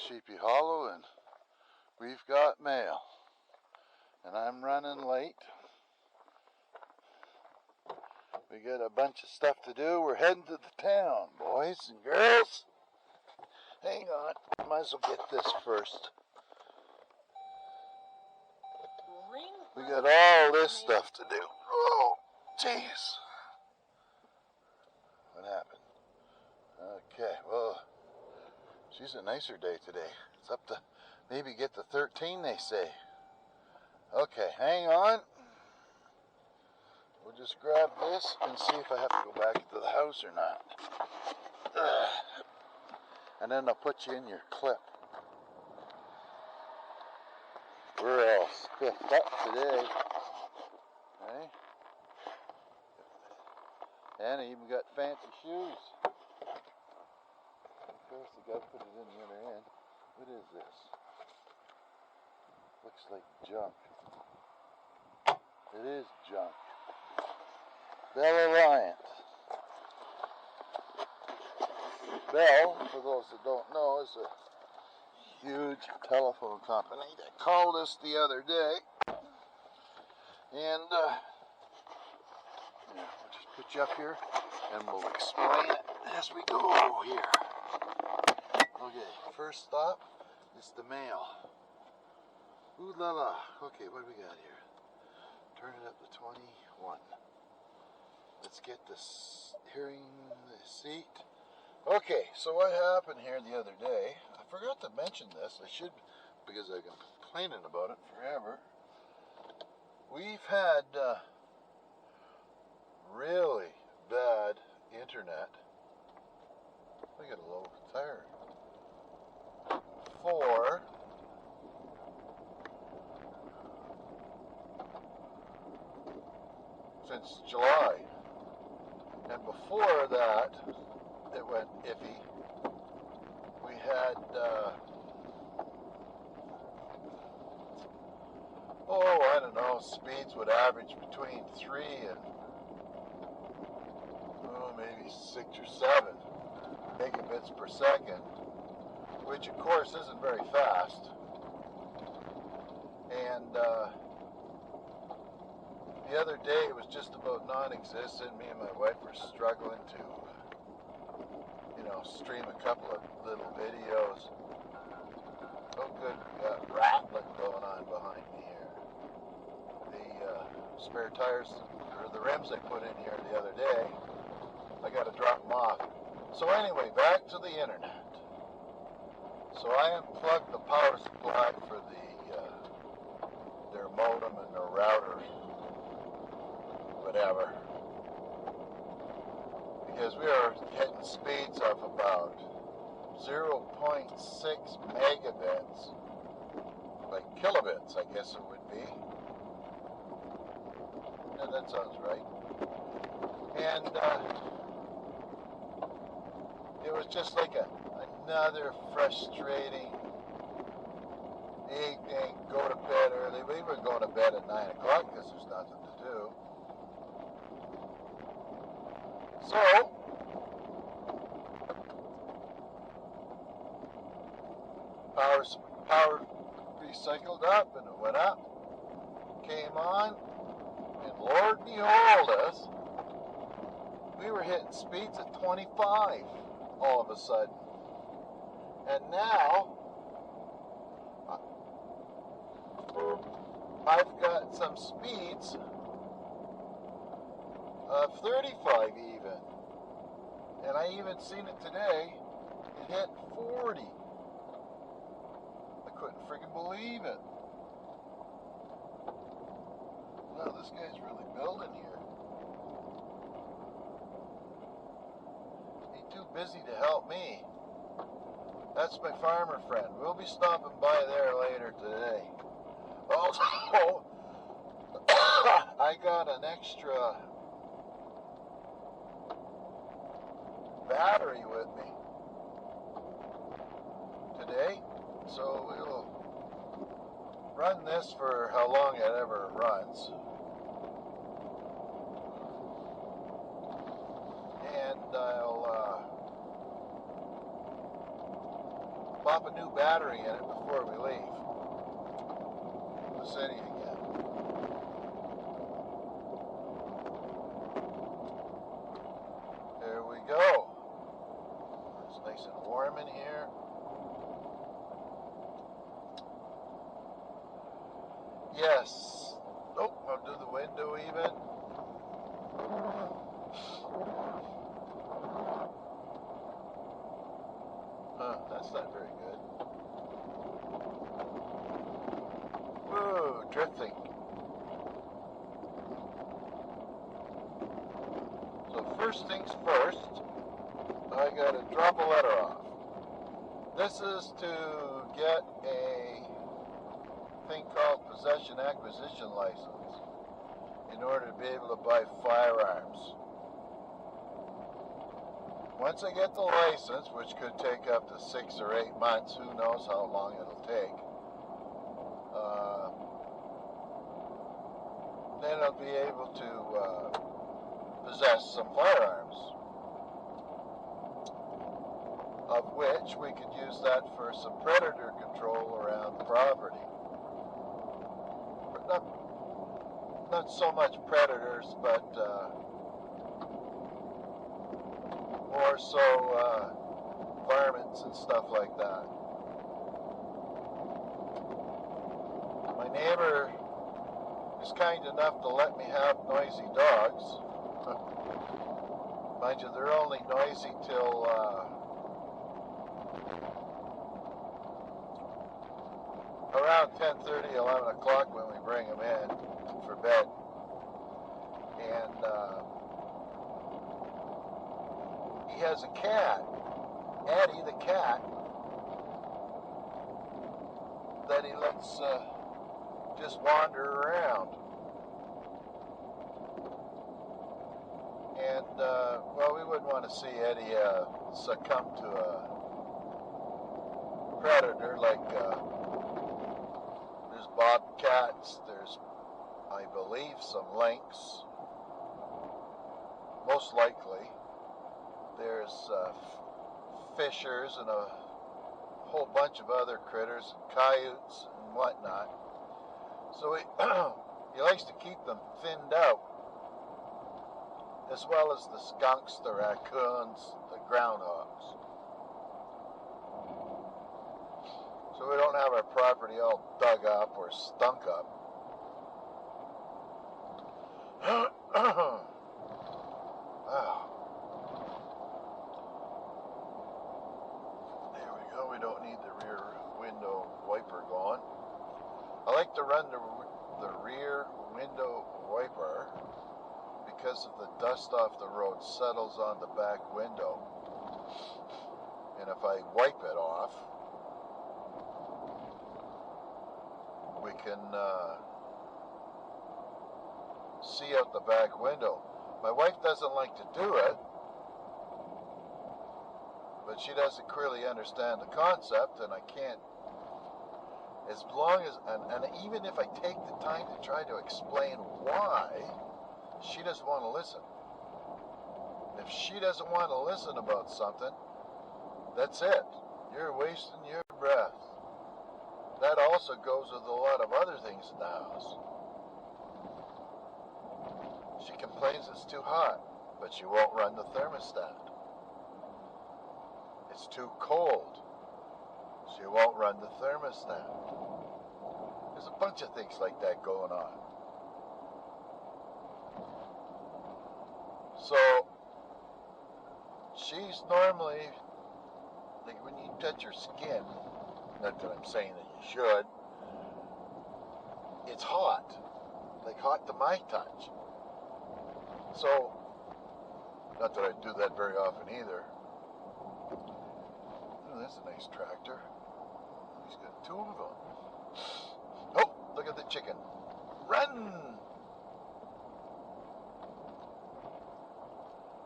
Sheepy Hollow, and we've got mail, and I'm running late. We got a bunch of stuff to do. We're heading to the town, boys and girls. Hang on, might as well get this first. We got all this stuff to do. Oh, jeez. What happened? Okay, well, she's a nicer day today. It's up to maybe get to 13, they say. Okay, hang on. We'll just grab this and see if I have to go back into the house or not. And then I'll put you in your clip. We're all spiffed up today. Okay? And I even got fancy shoes. Of course, I gotta put it in the other end. What is this? Looks like junk. It is junk. Bell Alliance. Bell, for those that don't know, is a huge telephone company that called us the other day. And we'll just put you up here and we'll explain it as we go here. Okay, first stop is the mail. Ooh la la. Okay, what do we got here? Turn it up to 21. Let's get this hearing the seat. Okay, so what happened here the other day, I forgot to mention this, I should, because I've been complaining about it forever. We've had really bad internet. I got a low tire. Since July. And before that, it went iffy. We had, I don't know, speeds would average between 3 and, maybe 6 or 7 megabits per second, which of course isn't very fast. And, the other day it was just about non-existent. Me and my wife were struggling to, stream a couple of little videos. Oh good, we got rattling going on behind me here. The spare tires, or the rims I put in here the other day, I got to drop them off. So anyway, back to the internet. So I unplugged the power supply for their modem and their router, whatever, because we are hitting speeds of about 0.6 megabits, like kilobits, I guess it would be. Yeah, that sounds right. And it was just like another frustrating evening. Go to bed early. We were going to bed at 9 o'clock because there's nothing to do. So, power recycled up and it went up, came on, and Lord behold us, we were hitting speeds of 25 all of a sudden. And now, I've got some speeds of 35 even. And I even seen it today, it hit 40. I couldn't freaking believe it. Wow, this guy's really building here. He's too busy to help me. That's my farmer friend. We'll be stopping by there later today. Also, I got an extra battery with me today, so we'll run this for how long it ever runs, and I'll pop a new battery in it before we leave the city again. There we go. It's nice and warm in here. Yes. Oh, I'll do the window even. That's not very good. Whoa, drifting. So first things first, I gotta drop a letter off. This is to get a thing called possession acquisition license in order to be able to buy firearms. Once I get the license, which could take up to 6 or 8 months, who knows how long it'll take, then I'll be able to possess some firearms, of which we could use that for some predator control around the property. But not so much predators, but more so varmints and stuff like that. My neighbor is kind enough to let me have noisy dogs. Mind you, they're only noisy till around 10:30, 11 o'clock when we bring them in for bed. And he has a cat, Eddie the cat, that he lets just wander around. And, well, we wouldn't want to see Eddie succumb to a predator like there's bobcats, there's, I believe, some lynx, most likely. There's fishers and a whole bunch of other critters, coyotes and whatnot. So he likes to keep them thinned out, as well as the skunks, the raccoons, the groundhogs. So we don't have our property all dug up or stunk up. Wow. There we go. We don't need the rear window wiper going. I like to run the rear window wiper because of the dust off the road settles on the back window. And if I wipe it off, we can see out the back window. My wife doesn't like to do it, but she doesn't clearly understand the concept, and I can't, as long as, and even if I take the time to try to explain why, she doesn't want to listen. If she doesn't want to listen about something, that's it. You're wasting your breath. That also goes with a lot of other things in the house. She complains it's too hot, but she won't run the thermostat. It's too cold. She won't run the thermostat. There's a bunch of things like that going on. So, she's normally, like when you touch her skin, not that I'm saying that you should, it's hot. Like hot to my touch. So, not that I do that very often either. Oh, that's a nice tractor. He's got 2 of them. Oh, look at the chicken. Run!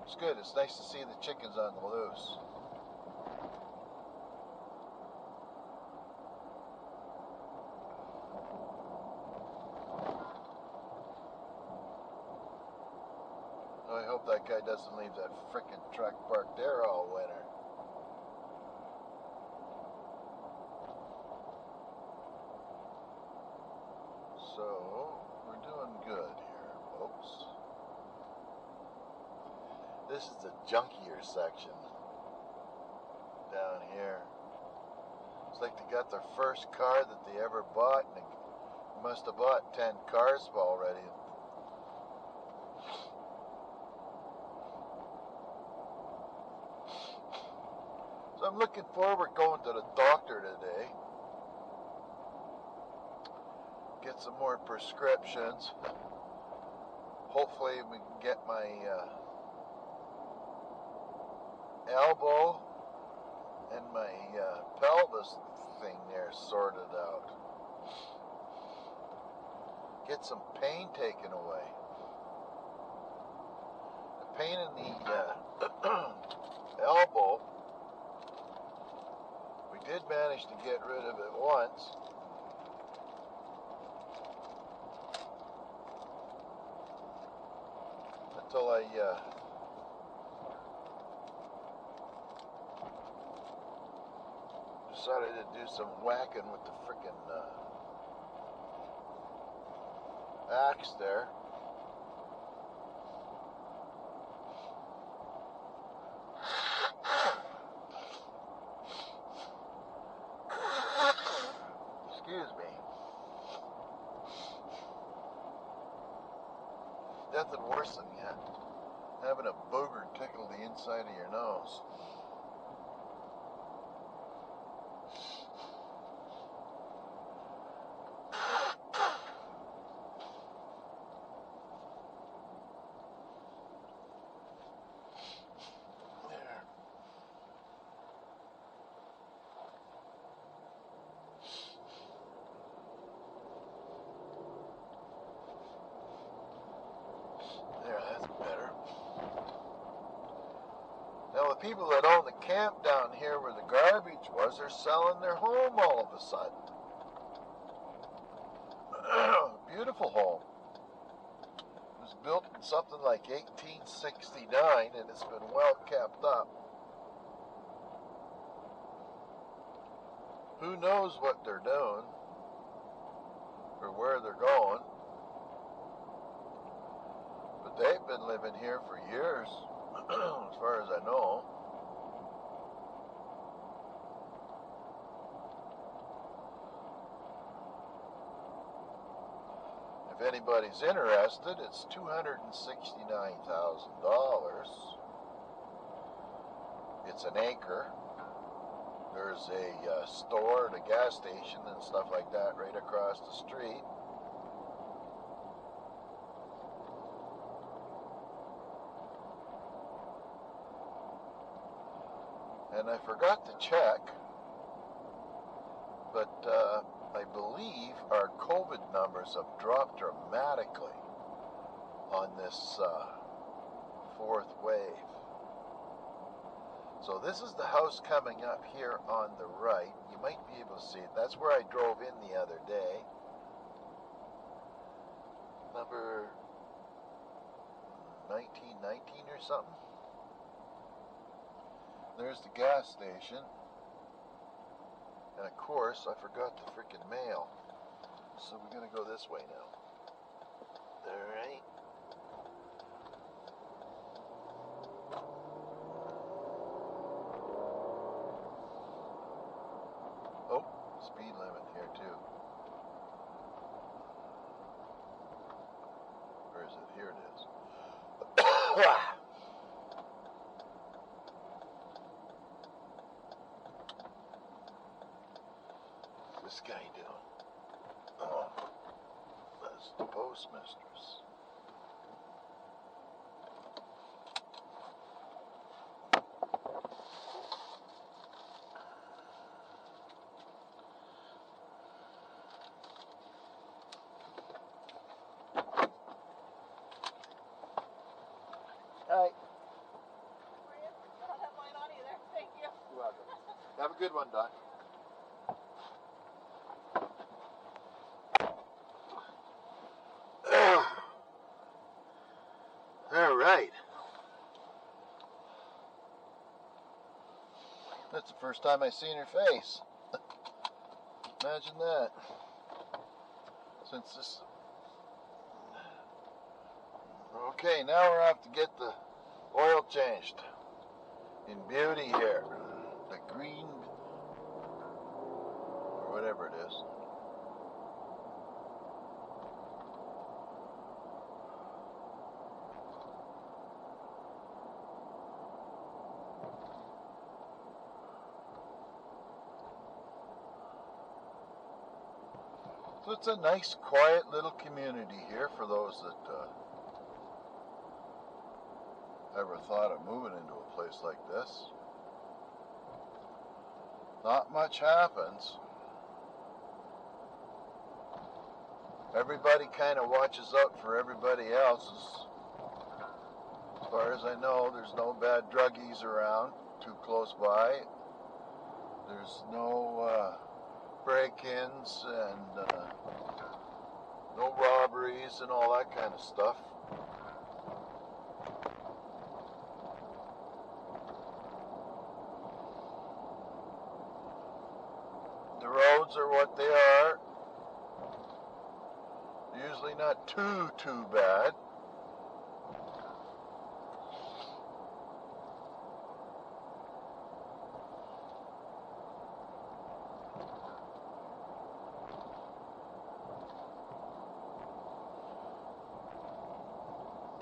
It's good. It's nice to see the chickens on the loose. I hope that guy doesn't leave that frickin' truck parked there all winter. This is the junkier section down here. It's like they got their first car that they ever bought, and they must have bought 10 cars already. So I'm looking forward going to the doctor today. Get some more prescriptions. Hopefully we can get my elbow and my pelvis thing there sorted out. Get some pain taken away. The pain in the elbow, we did manage to get rid of it once. Until I decided to do some whacking with the frickin' axe there. Excuse me. Nothing worse than having a booger tickle the inside of your nose. There, that's better. Now the people that own the camp down here where the garbage was, they're selling their home all of a sudden. Beautiful home. It was built in something like 1869 and it's been well kept up. Who knows what they're doing or where they're going? But they've been living here for years, as far as I know. If anybody's interested, it's $269,000. It's an acre. There's a store and a gas station and stuff like that right across the street. And I forgot to check, but I believe our COVID numbers have dropped dramatically on this fourth wave. So this is the house coming up here on the right. You might be able to see it. That's where I drove in the other day. Number 1919 or something. There's the gas station. And of course, I forgot the frickin' mail. So we're gonna go this way now. Alright. Oh, speed limit here too. Where is it? Here it is. What's this guy doing? Oh, that's the postmistress. Hi. I don't have mine on either. Thank you. You're welcome. Have a good one, Doc. All right. That's the first time I seen her face. Imagine that. Since this. Okay, now we're off to get the Oil changed in beauty here. The green, or whatever it is. So it's a nice, quiet little community here for those that ever thought of moving into a place like this. Not much happens. Everybody kind of watches out for everybody else's. As far as I know, there's no bad druggies around too close by. There's no break-ins and no robberies and all that kind of stuff. The roads are what they are. Usually not too bad.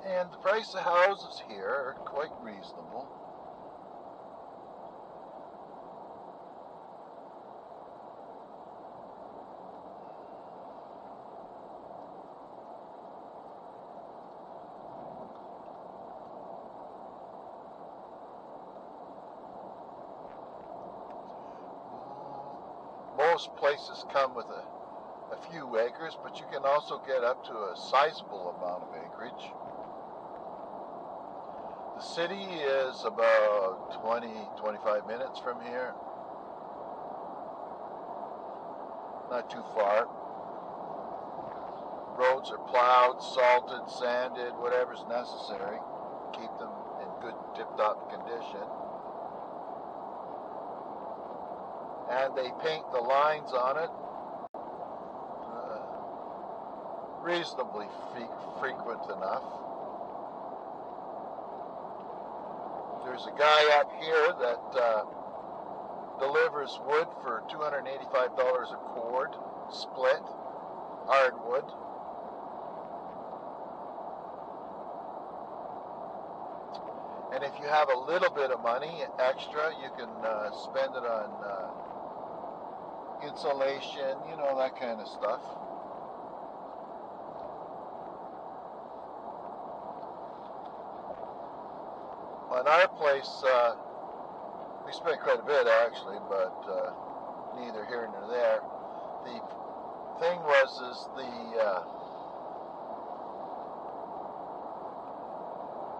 And the price of houses here are quite reasonable. Most places come with a few acres, but you can also get up to a sizable amount of acreage. The city is about 20-25 minutes from here. Not too far. Roads are plowed, salted, sanded, whatever's necessary. Keep them in good tip-top condition. And they paint the lines on it reasonably frequent enough. There's a guy up here that delivers wood for $285 a cord, split, hardwood. And if you have a little bit of money extra, you can spend it on insulation, you know, that kind of stuff. On our place, we spent quite a bit actually, but neither here nor there. The thing is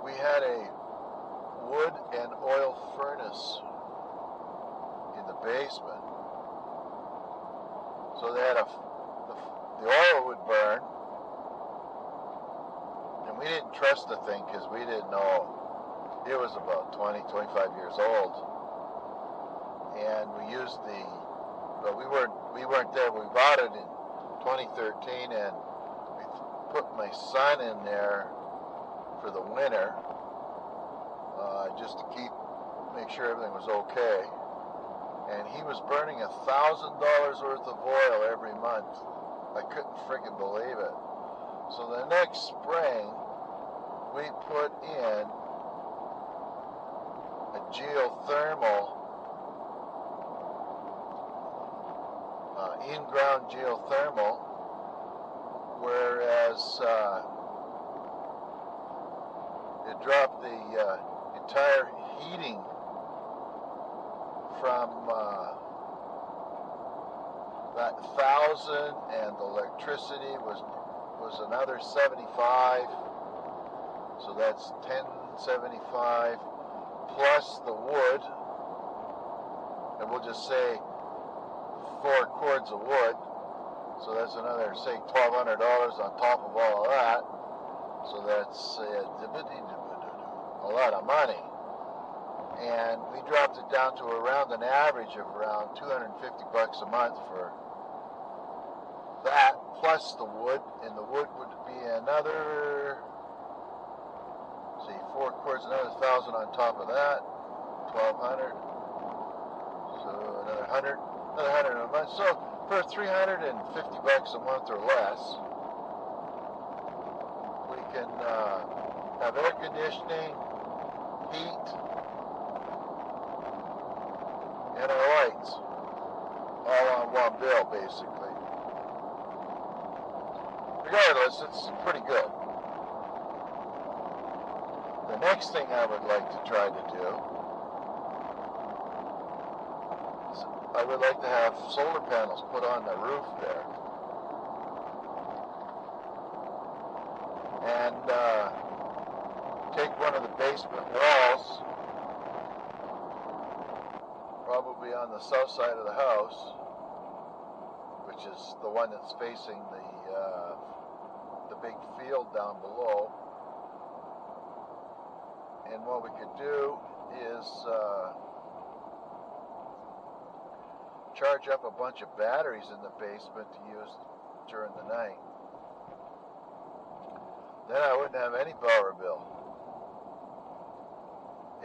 we had a wood and oil furnace in the basement. So they had the oil would burn, and we didn't trust the thing because we didn't know. It was about 20-25 years old, and we used but we weren't there. We bought it in 2013, and we put my son in there for the winter, just to make sure everything was okay. And he was burning $1,000 worth of oil every month. I couldn't freaking believe it. So the next spring, we put in a geothermal, in-ground geothermal, whereas it dropped the entire heating from that 1,000, and the electricity was another 75, so that's 1075 plus the wood, and we'll just say 4 cords of wood, so that's another, say, $1,200 on top of all of that, so that's a lot of money. And we dropped it down to around an average of around $250 a month for that, plus the wood, and the wood would be another See, 4 quarts, another 1,000 on top of that, 1,200. So another 100, another 100 a month. So for $350 a month or less, we can have air conditioning, heat, and our lights all on one bill, basically. Regardless, it's pretty good. The next thing I would like to try to do is I would like to have solar panels put on the roof there. And take one of the basement walls, probably on the south side of the house, which is the one that's facing the big field down below. And what we could do is charge up a bunch of batteries in the basement to use during the night. Then I wouldn't have any power bill.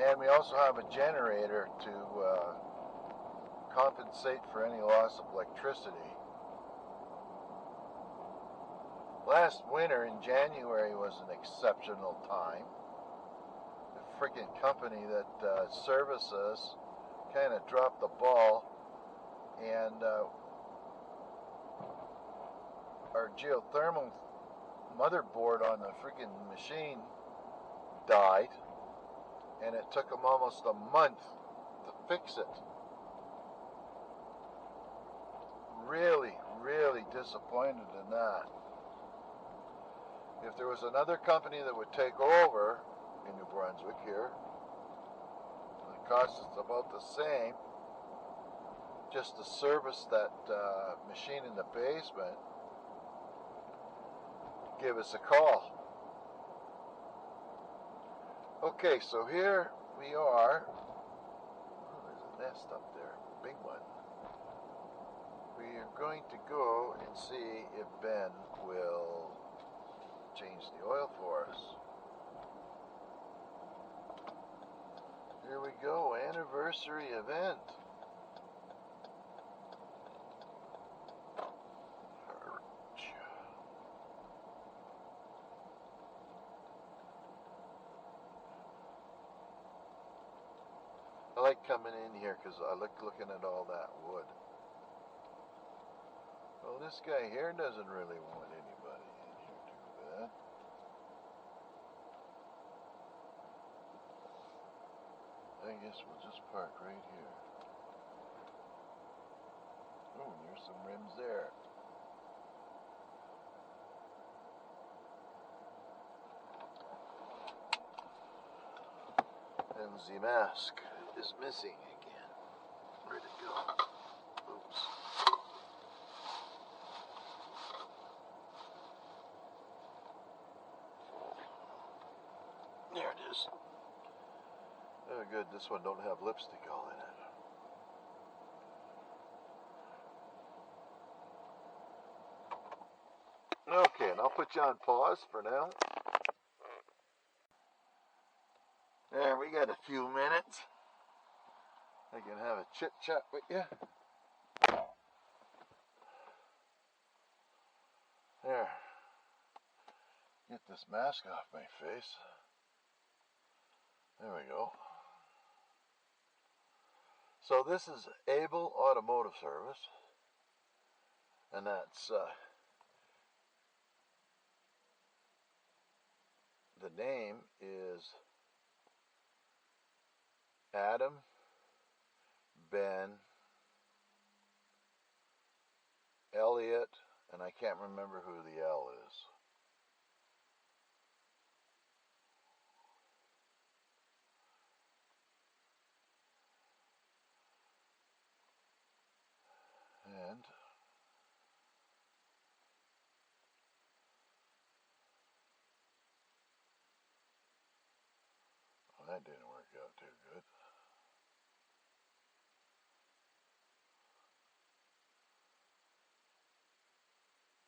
And we also have a generator to compensate for any loss of electricity. Last winter in January was an exceptional time. The freaking company that serviced us kind of dropped the ball, and our geothermal motherboard on the freaking machine died, and it took them almost a month to fix it. Really, really disappointed in that. If there was another company that would take over in New Brunswick here, the cost is about the same, just to service that machine in the basement, give us a call. Okay, so here we are. Oh, there's a nest up there, big one. We are going to go and see if Ben will change the oil for us. Here we go, anniversary event. I like coming in here because I like looking at all that wood. Well, this guy here doesn't really want anybody in here too bad. I guess we'll just park right here. Oh, and there's some rims there. And the mask is missing again. Where'd it go? Oops. There it is. Oh, good. This one don't have lipstick all in it. Okay, and I'll put you on pause for now. There, we got a few minutes. I can have a chit chat with you. There. Get this mask off my face. There we go. So this is Able Automotive Service, and that's the name is Adam, Ben, Elliot, and I can't remember who the L is. And well, that didn't work out too good.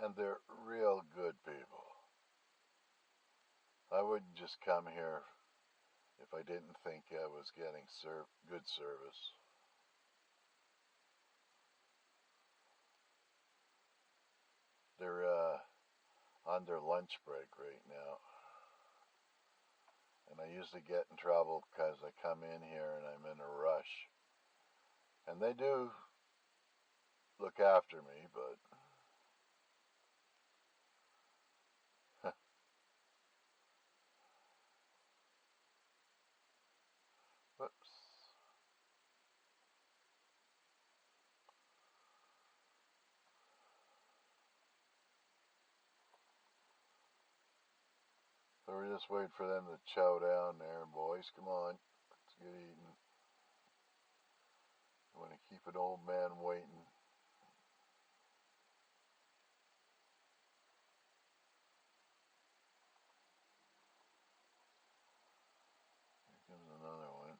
And they're real good people. I wouldn't just come here if I didn't think I was getting good service. They're on their lunch break right now. And I usually get in trouble because I come in here and I'm in a rush. And they do look after me, but whoops. So we're just waiting for them to chow down there, boys. Come on, let's get eating. I want to keep an old man waiting. Here comes another one.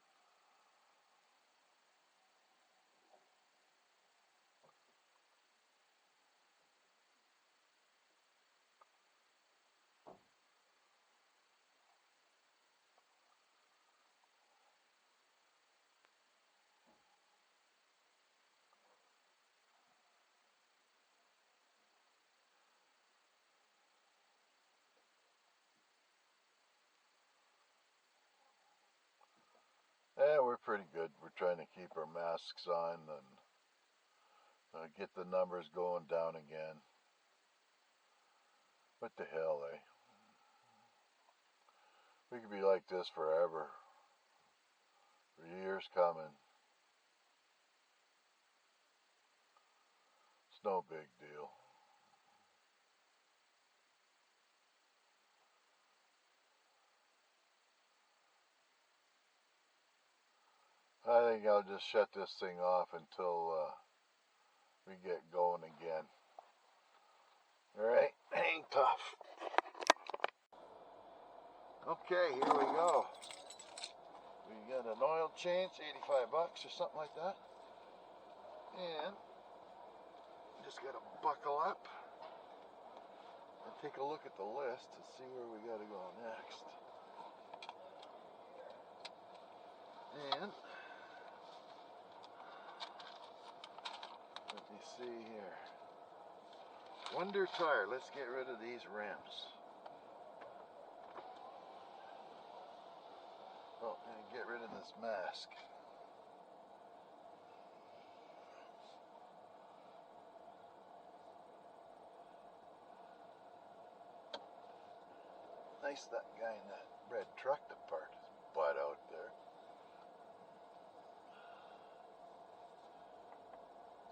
Yeah, we're pretty good. We're trying to keep our masks on and get the numbers going down again. What the hell, eh? We could be like this forever. For years coming. It's no big deal. I think I'll just shut this thing off until we get going again. Alright, hang tough. Okay, here we go. We got an oil change, $85 or something like that. And just gotta buckle up and take a look at the list to see where we gotta go next. And let me see here. Wonder Tire, let's get rid of these rims. Oh, and get rid of this mask. Nice that guy in that red truck to park his butt out there.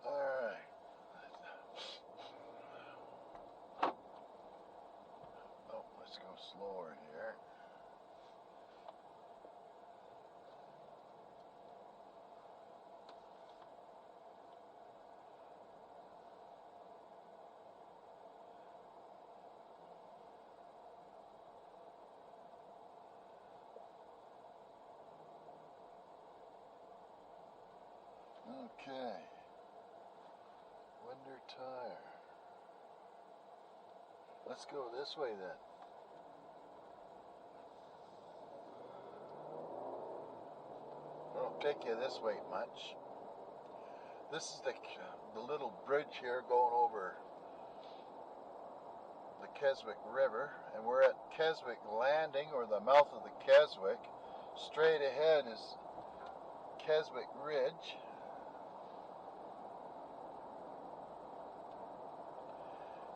Alright. Oh, let's go slower here. Okay. Wonder Tire. Let's go this way then. It'll take you this way much. This is the little bridge here going over the Keswick River, and we're at Keswick Landing, or the mouth of the Keswick. Straight ahead is Keswick Ridge.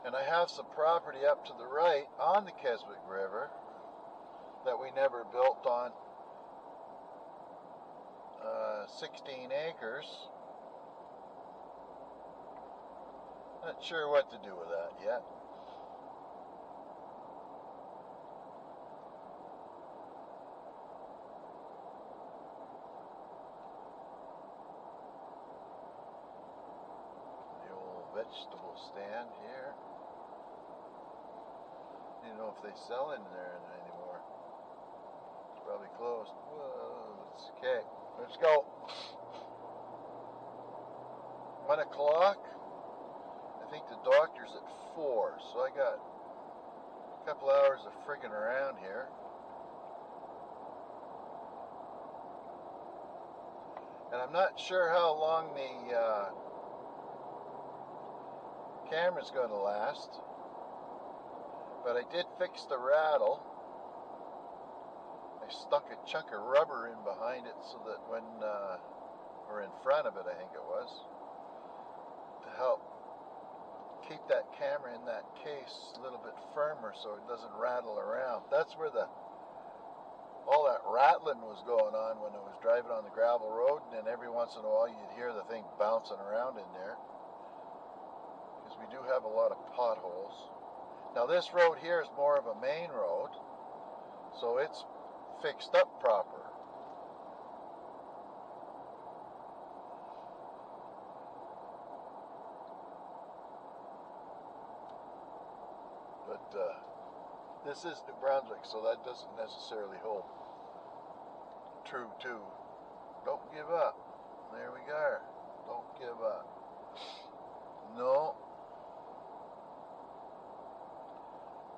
And I have some property up to the right on the Keswick River that we never built on. 16 acres. Not sure what to do with that yet. The old vegetable stand here. I don't know if they sell in there anymore. It's probably closed. Whoa, okay, let's go. 1 o'clock. I think the doctor's at 4, so I got a couple hours of friggin' around here. And I'm not sure how long the camera's going to last, but I did fix the rattle. I stuck a chunk of rubber in behind it so that when, or in front of it I think it was, to help keep that camera in that case a little bit firmer so it doesn't rattle around. That's where all that rattling was going on when I was driving on the gravel road, and then every once in a while you'd hear the thing bouncing around in there, because we do have a lot of potholes. Now this road here is more of a main road, so it's fixed up proper. But this is New Brunswick, so that doesn't necessarily hold true too. Don't give up. There we go. Don't give up. No.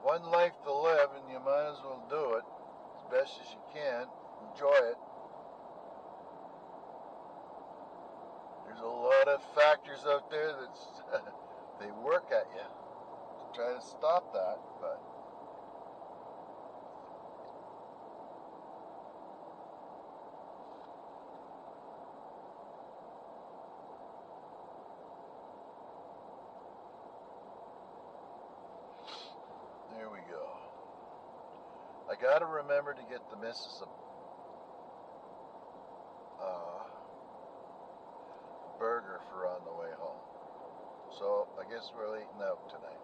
One life to live, and you might as well do it as best as you can. Enjoy it. There's a lot of factors out there that's they work at you to try to stop that, but there we go. I gotta remember to get the missus a burger for on the way home. So I guess we're eating out tonight.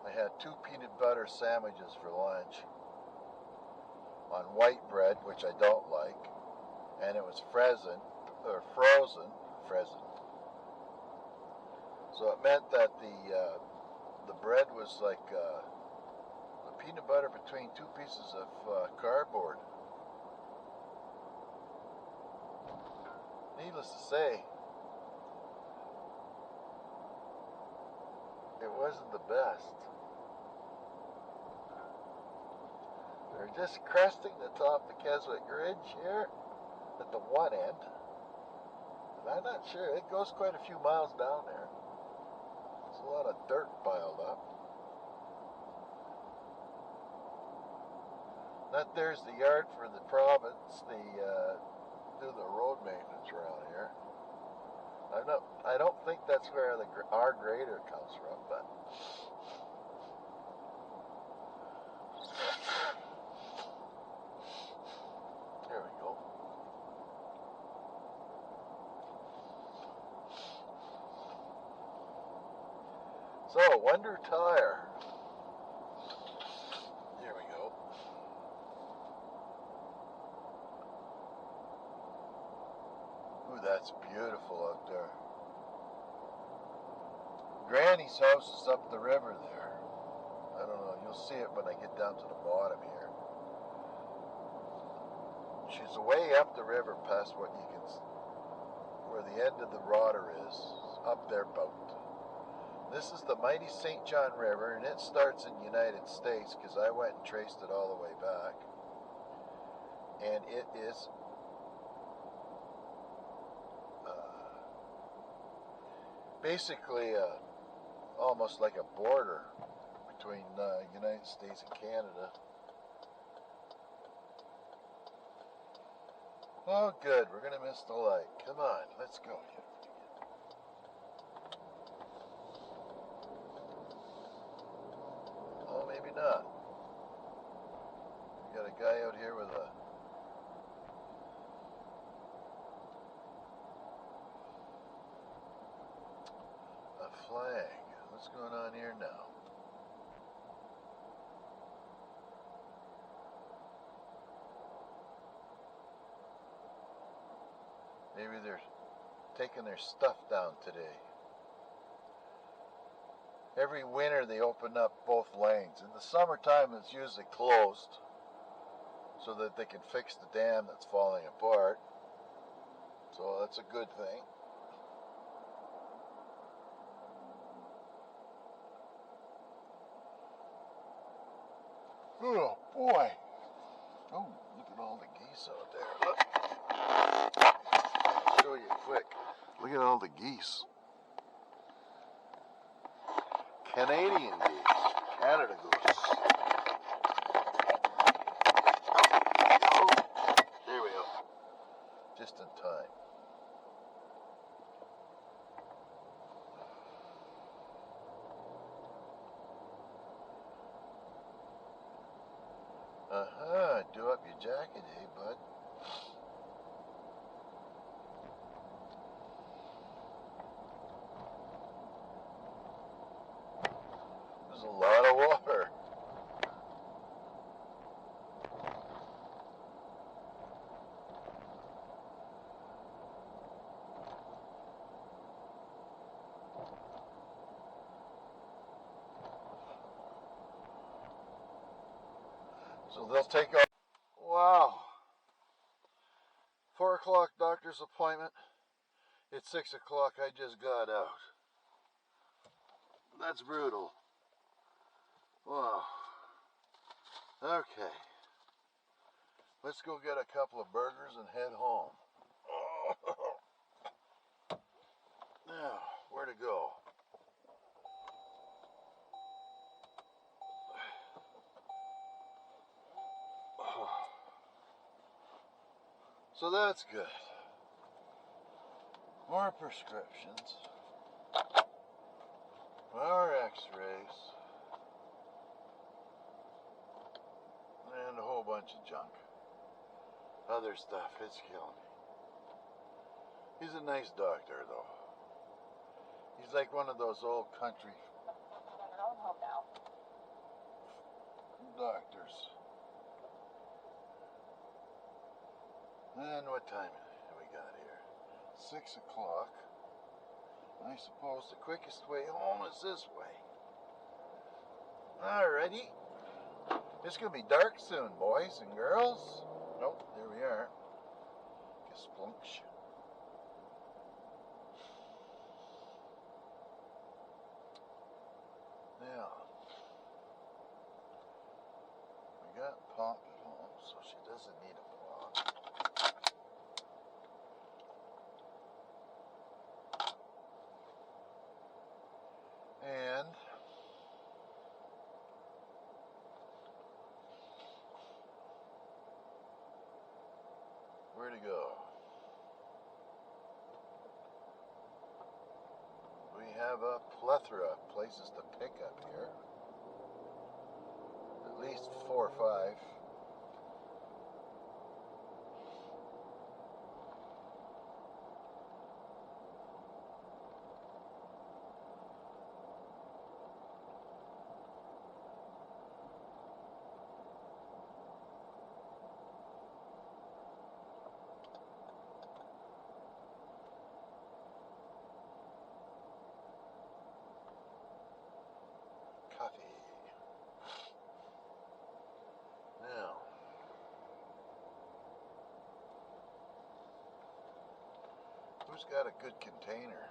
I had 2 peanut butter sandwiches for lunch on white bread, which I don't like, and it was frozen. So it meant that the bread was like the peanut butter between 2 pieces of cardboard. Needless to say, it wasn't the best. They're just cresting the top of the Keswick Ridge here at the one end. And I'm not sure, it goes quite a few miles down there. There's a lot of dirt piled up. That there's the yard for the province, do the road maintenance around here. I don't think that's where our grader comes from, but there we go. So, Wonder Tire. There we go. Ooh, that's beautiful out there. Granny's house is up the river there. I don't know, you'll see it when I get down to the bottom here. She's way up the river past what you can, where the end of the water is, up there about. This is the mighty St. John River, and it starts in the United States, because I went and traced it all the way back. And it is basically almost like a border between United States and Canada. Oh, good. We're going to miss the light. Come on, let's go. Oh, maybe not. We got a guy out here with a flag. What's going on here now? Maybe they're taking their stuff down today. Every winter they open up both lanes. In the summertime it's usually closed so that they can fix the dam that's falling apart. So that's a good thing. Oh boy. Oh, look at all the geese out there. Look. show you quick. Look at all the geese. Canadian geese. Canada goose. Oh, there we go. Just in time. Do up your jacket, eh, bud? There's a lot of water. So they'll take off. Wow. 4 o'clock doctor's appointment. It's 6 o'clock. I just got out. That's brutal. Wow. Okay. Let's go get a couple of burgers and head home. Now, where to go? So that's good. More prescriptions. More x-rays. And a whole bunch of junk. Other stuff, it's killing me. He's a nice doctor, though. He's like one of those old country doctors. And what time have we got here? 6 o'clock. I suppose the quickest way home is this way. Alrighty. It's gonna be dark soon, boys and girls. Nope, there we are. Gesplunch. Now, we got Pop at home, so she doesn't need a Pop. And where to go? We have a plethora of places to pick up here. At least 4 or 5. Coffee. Now, who's got a good container?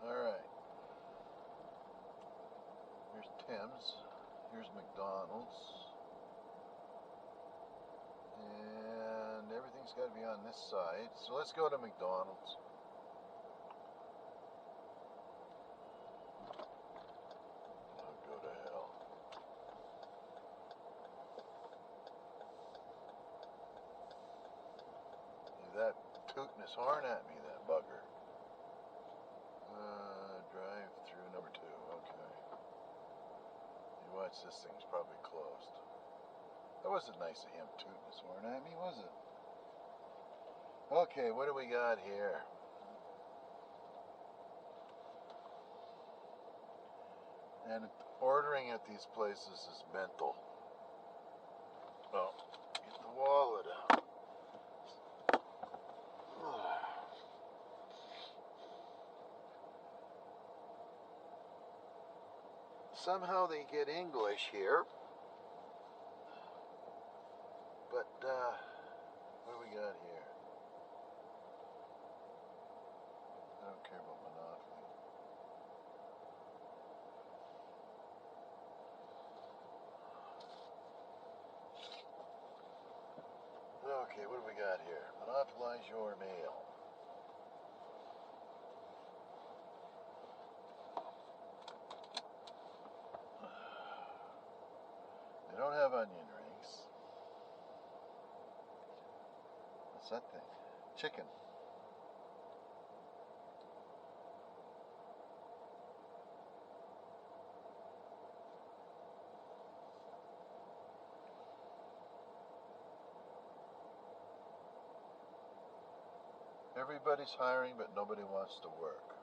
Alright. Here's Tim's. Here's McDonald's. And everything's got to be on this side. So let's go to McDonald's. Oh, go to hell. He's that tooting his horn at me, that bugger. Drive through number 2. Okay. You watch, this thing's probably closed. That wasn't nice of him tooting his horn at me, was it? Okay, what do we got here? And ordering at these places is mental. Oh, get the wallet out. Somehow they get English here, but got here? Monopolize your mail. They don't have onion rings. What's that thing? Chicken. Everybody's hiring, but nobody wants to work.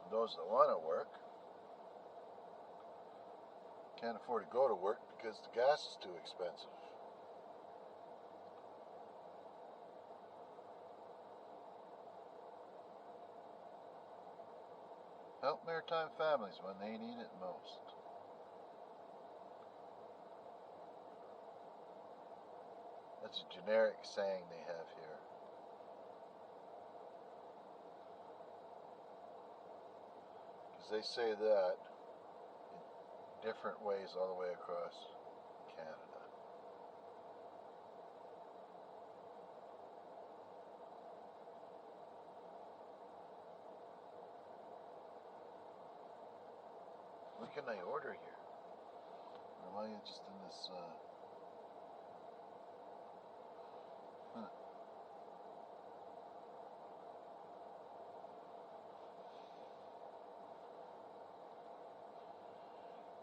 And those that want to work can't afford to go to work because the gas is too expensive. Help maritime families when they need it most. That's a generic saying they have here. Because they say that in different ways all the way across Canada. What can I order here? Or am I just in this,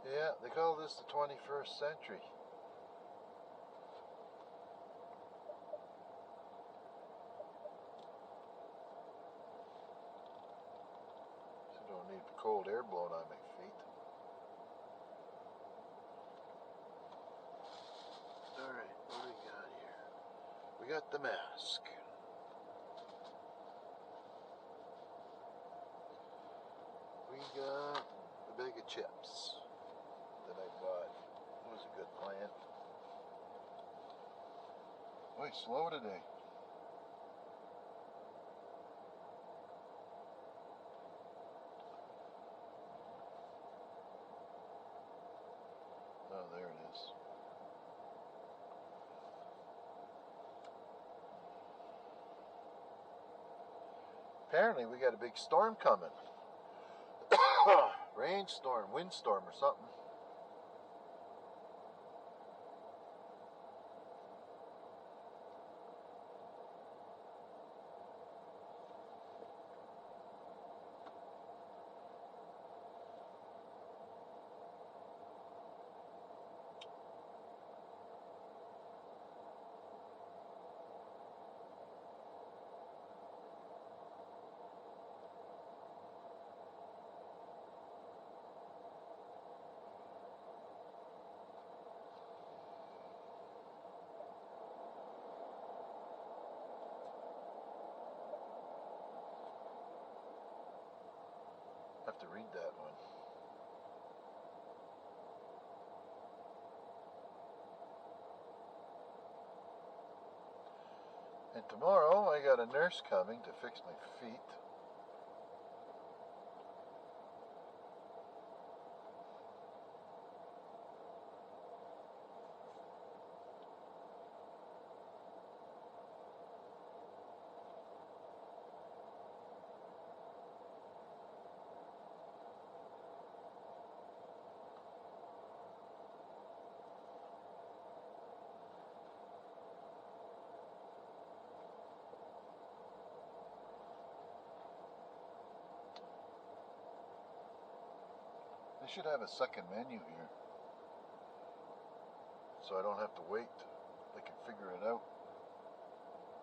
Yeah, they call this the 21st century. So don't need cold air blowing on my feet. Alright, what do we got here? We got the mask. We got a bag of chips that I bought. It was a good plan. Boy, slow today. Oh, there it is. Apparently we got a big storm coming. Rainstorm, windstorm or something. I have to read that one. And tomorrow I got a nurse coming to fix my feet. They should have a second menu here, so I don't have to wait. They can figure it out.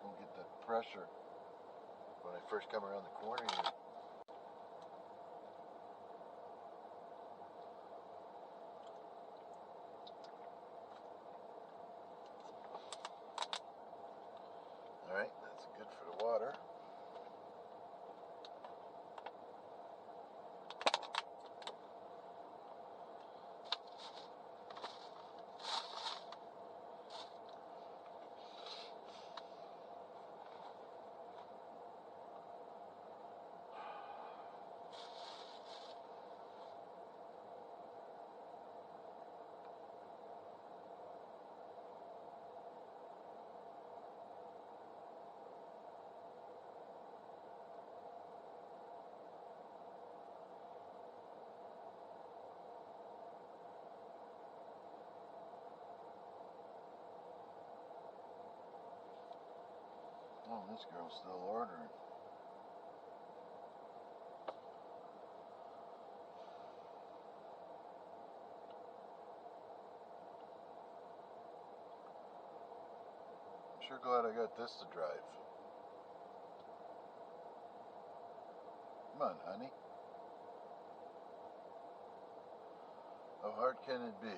Don't get that pressure when I first come around the corner here. Alright, that's good for the water. Oh, this girl's still ordering. I'm sure glad I got this to drive. Come on, honey. How hard can it be?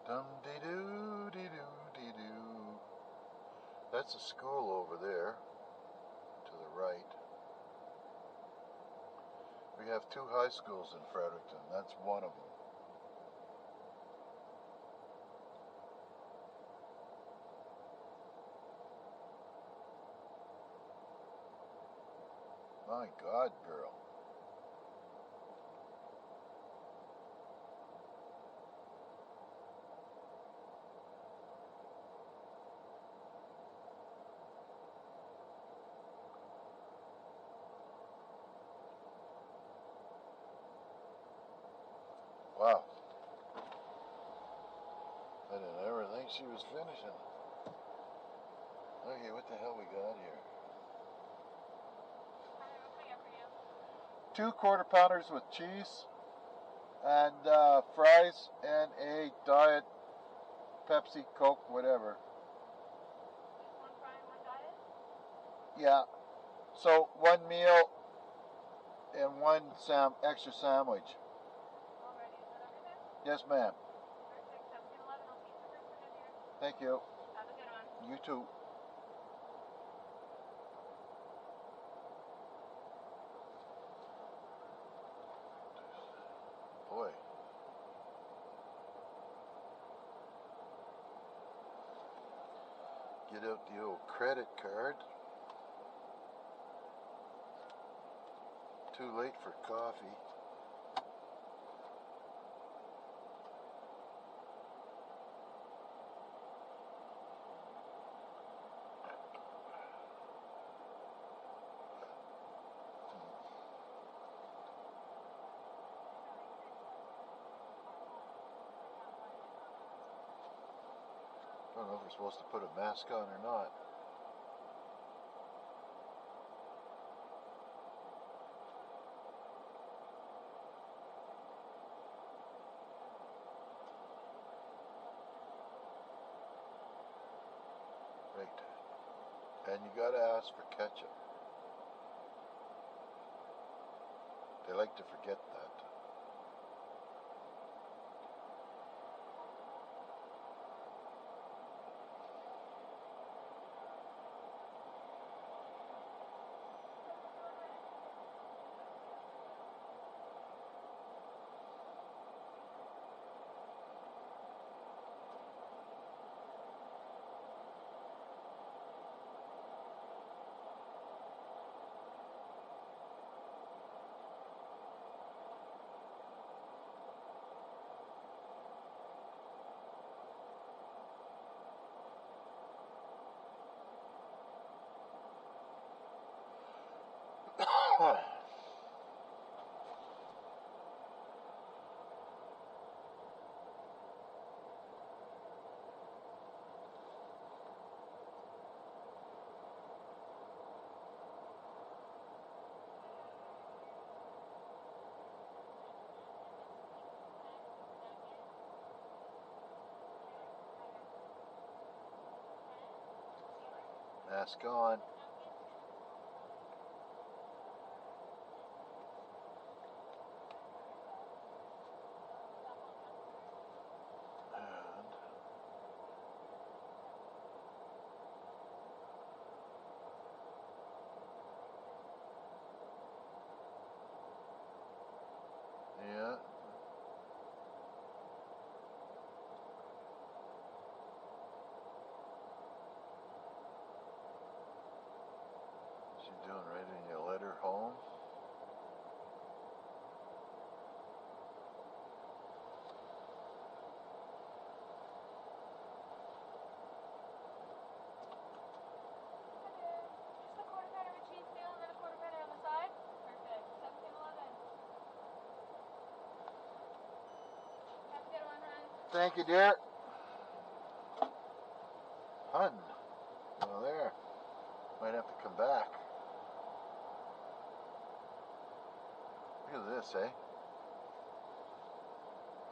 Dum-dee-doo-dee-doo-dee-doo. That's a school over there, to the right. We have 2 high schools in Fredericton. That's one of them. My God, girl. Wow. I didn't ever think she was finishing. Okay, what the hell we got here? 2 quarter pounders with cheese and fries and a diet Pepsi, Coke, whatever. Just 1 fry and 1 diet? Yeah. So 1 meal and 1 extra sandwich. Alrighty, is that everything? Yes, ma'am. Perfect. 1711, I'll see you for dinner, dear. Thank you. Have a good one. You too. Boy. Get out the old credit card. Too late for coffee. I don't know if we're supposed to put a mask on or not. Right. And you gotta ask for ketchup. They like to forget that. Mask on. Yeah. What's she doing? Writing a letter home? Thank you, dear. Hun. Well, there. Might have to come back. Look at this, eh?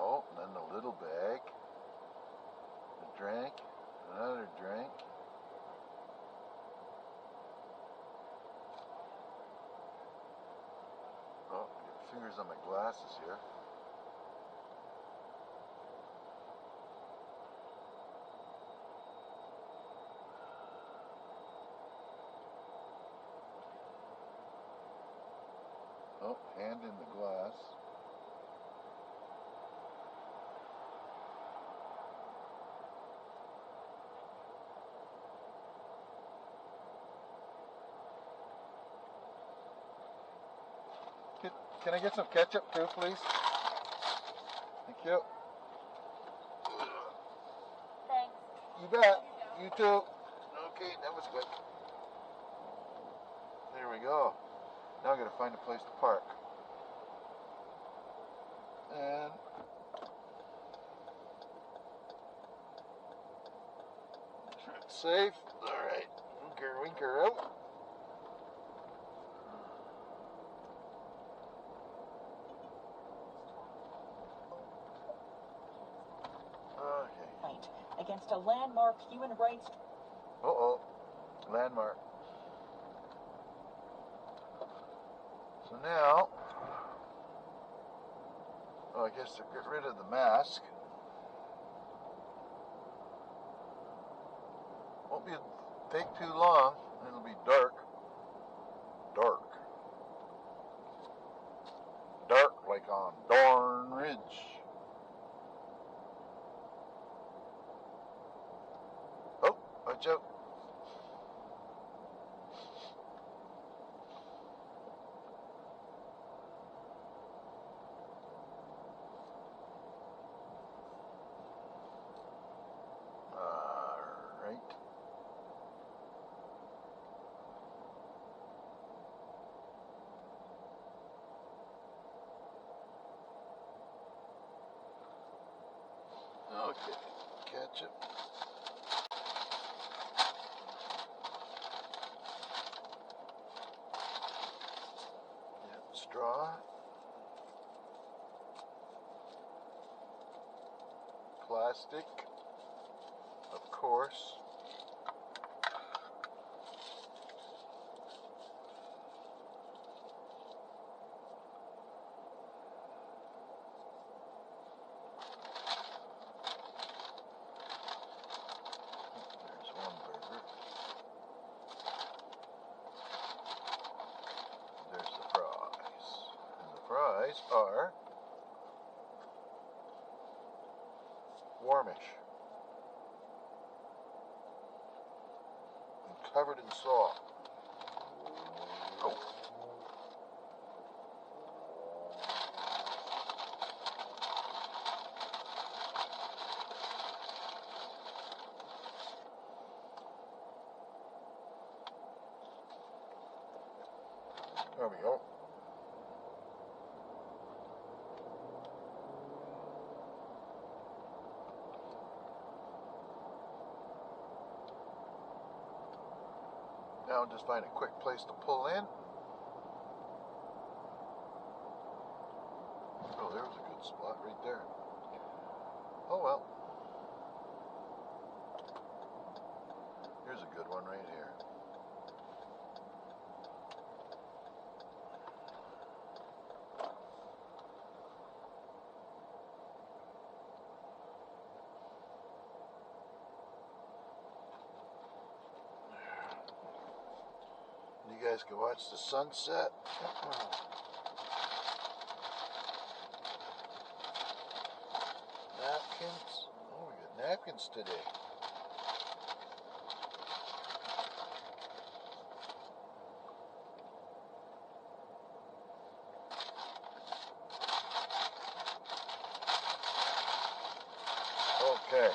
Oh, and then the little bag. A drink. Another drink. Oh, get fingers on my glasses here. Oh, hand in the glass. Can I get some ketchup too, please? Thank you. Thanks. You bet. You too. Okay, that was good. There we go. Now I gotta find a place to park. And safe. Alright. Winker out. Okay. Against a landmark human rights. Uh-oh. Landmark. So now, I guess to get rid of the mask. Won't be take too long, and it'll be dark. Dark. Dark like on Dorn Ridge. Oh, watch out. Alright. Okay, ketchup. Yeah, straw. Plastic, of course. There's one burger. There's the fries. And the fries are warmish and covered in salt. Oh. There we go. Now I'll just find a quick place to pull in. Oh, there was a good spot right there. Oh well. Here's a good one right here. You guys can watch the sunset. Napkins. Oh, we got napkins today. Okay.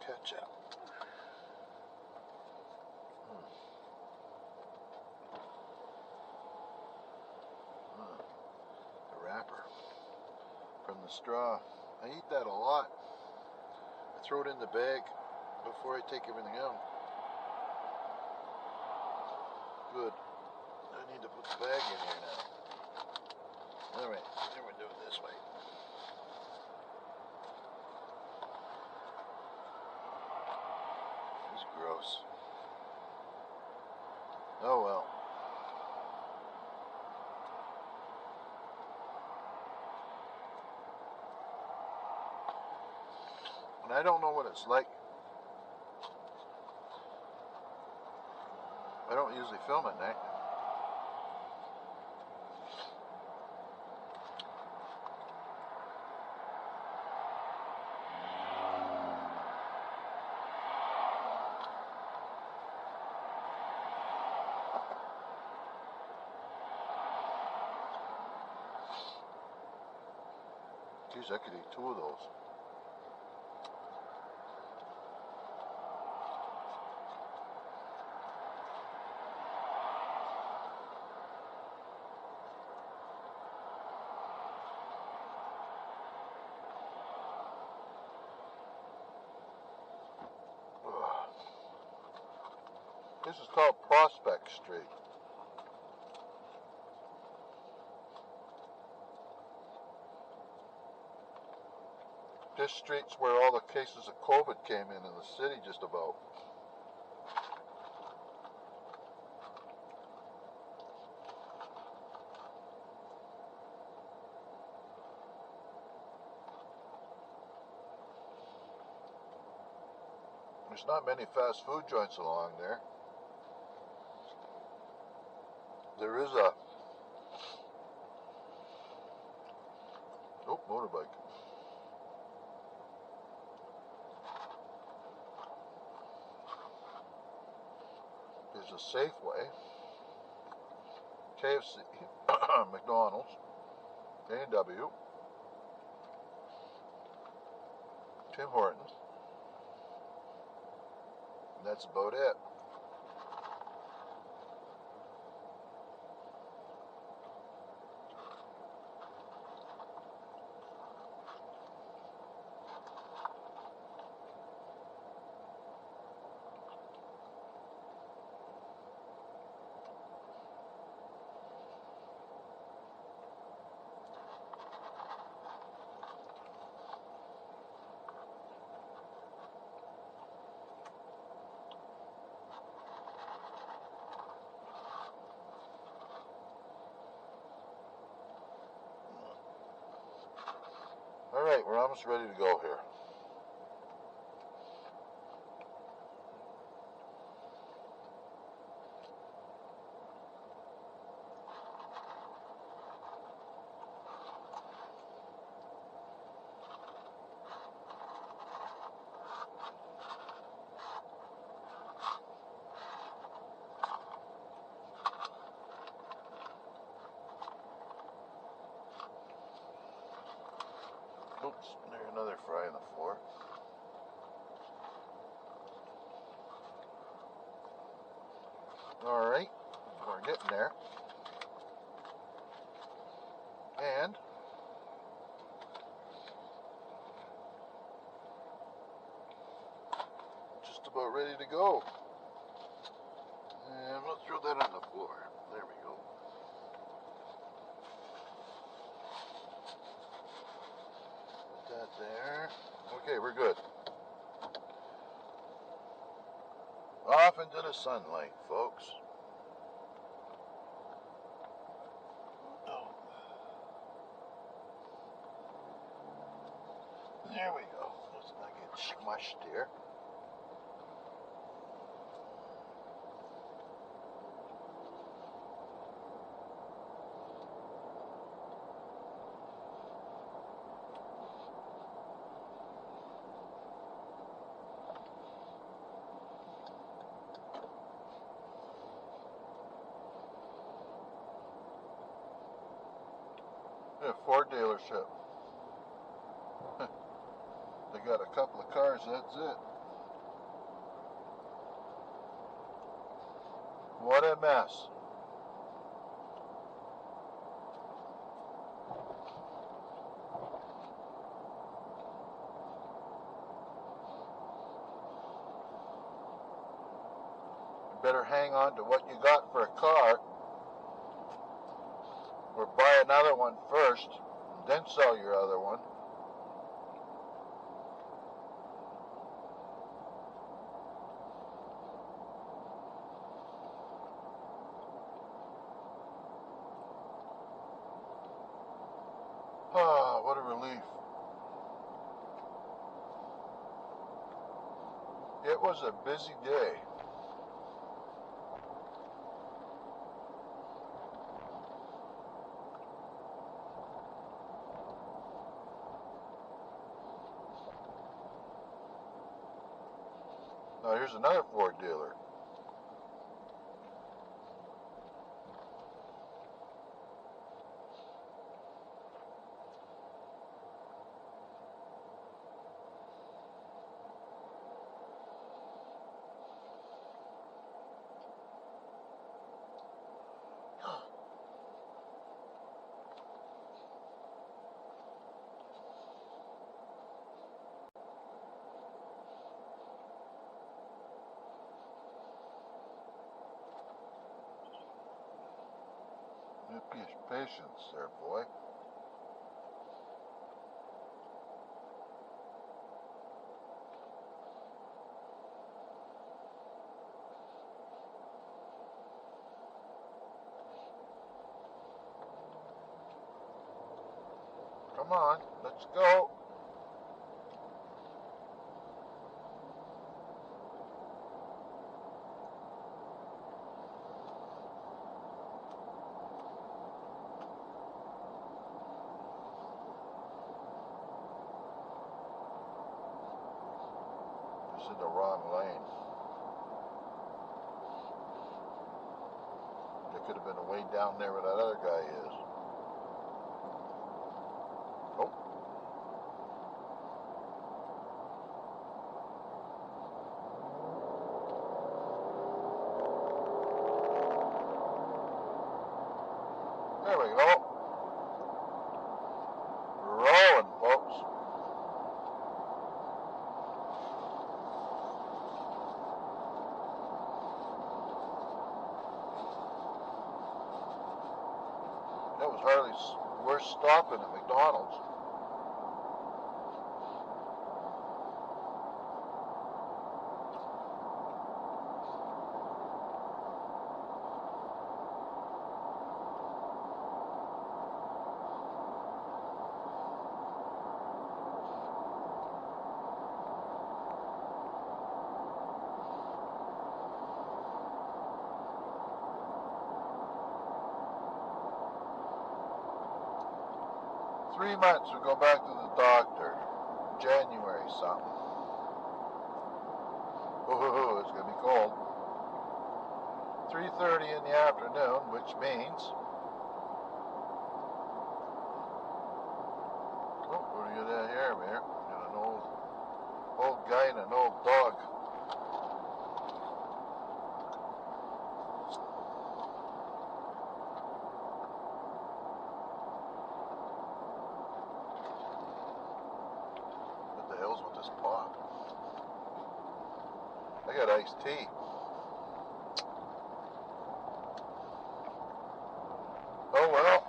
Ketchup. straw. I eat that a lot. I throw it in the bag before I take everything out. Good. I need to put the bag in here now. Alright, then we'll do it this way. It's gross. Oh well. And I don't know what it's like. I don't usually film at night. Geez, I could eat 2 of those. This is called Prospect Street. This street's where all the cases of COVID came in the city just about. There's not many fast food joints along there. There is a motorbike. There's a Safeway, KFC, McDonald's, A&W, Tim Hortons. And that's about it. Alright, we're almost ready to go here. Oops, there's another fry on the floor. Alright, we're getting there. And just about ready to go. And we'll throw that on the floor. There we go. Put that there. Okay, we're good. Off into the sunlight, folks. Oh. There we go. Let's not get smushed here. Yeah, Ford dealership. They got a couple of cars, that's it. What a mess. better hang on to what you got for a car, or buy another one first, and then sell your other one. Ah, what a relief. It was a busy day. Now here's another Ford dealer. Patience there, boy. Come on, let's go. In the wrong lane. There could have been a way down there where that other guy is. Oh. There we go. Rolling, folks. That was hardly worth stopping at McDonald's. Three months we go back to the doctor. January something. Oh, it's gonna be cold. 3:30 in the afternoon, which means. Oh, what do you got here, man? Got an old guy and an old dog. With this pot. I got iced tea. Oh well.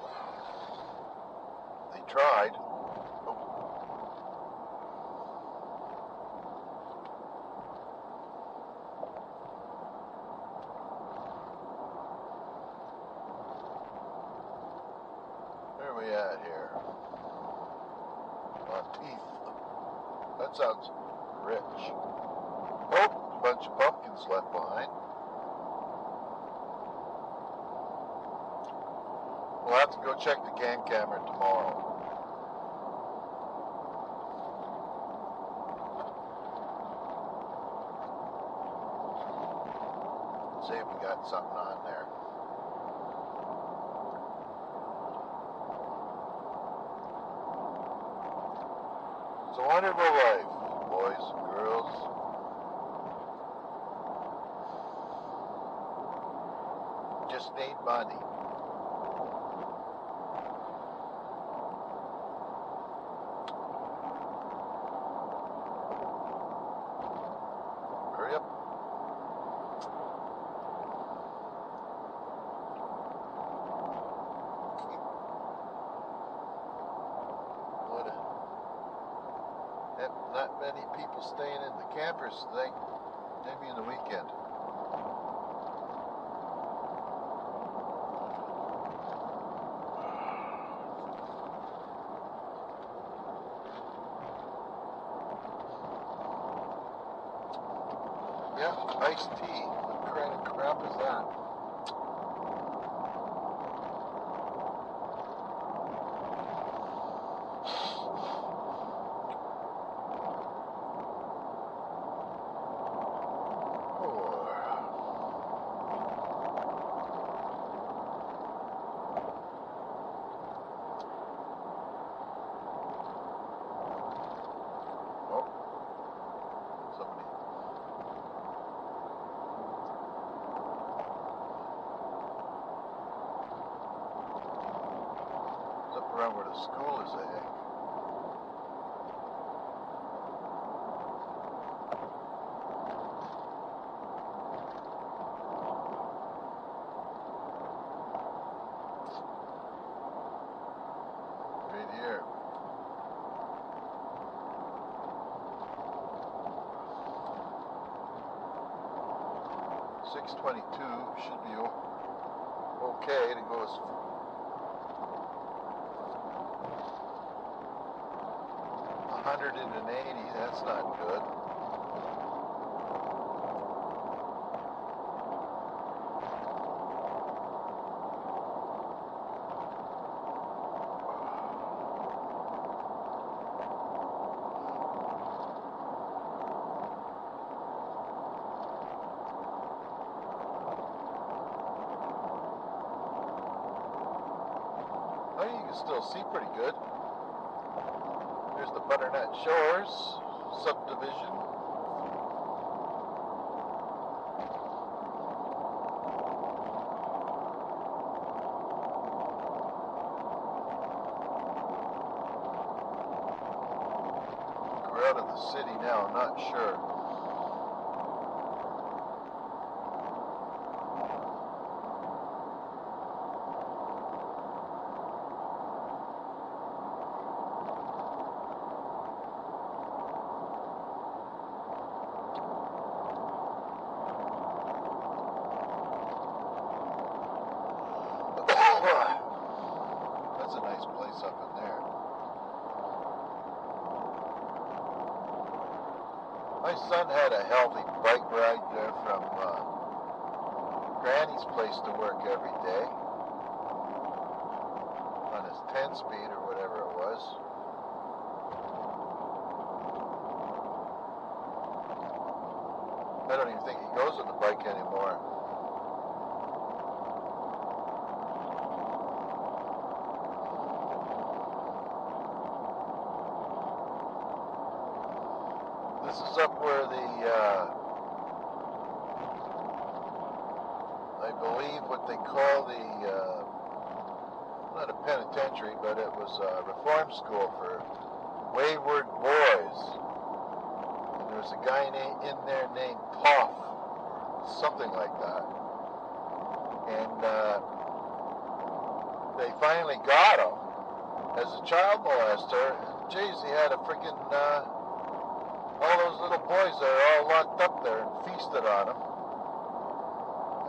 They tried. Oh. Where are we at here? Teeth. That sounds rich. Oh, a bunch of pumpkins left behind. We'll have to go check the game camera tomorrow. See if we got something on there. It's a wonderful life, boys and girls. Just need money. Hurry up. many people staying in the campers today. Maybe in the weekend. Yeah, iced tea. What kind of crap is that? Around where the school is, I think. Right here. .622 should be okay to go as 180, that's not good. Oh, you can still see pretty good. There's the Butternut Shores subdivision. We're out of the city now, I'm not sure. That's a nice place up in there. My son had a healthy bike ride there from Granny's place to work every day on his 10-speed or whatever it was. I don't even think he goes on the bike anymore. This is up where I believe what they call not a penitentiary, but it was a reform school for wayward boys. And there was a guy in there named Toff, something like that. And they finally got him as a child molester. Jeez, he had a freaking all those little boys that are all locked up there and feasted on him.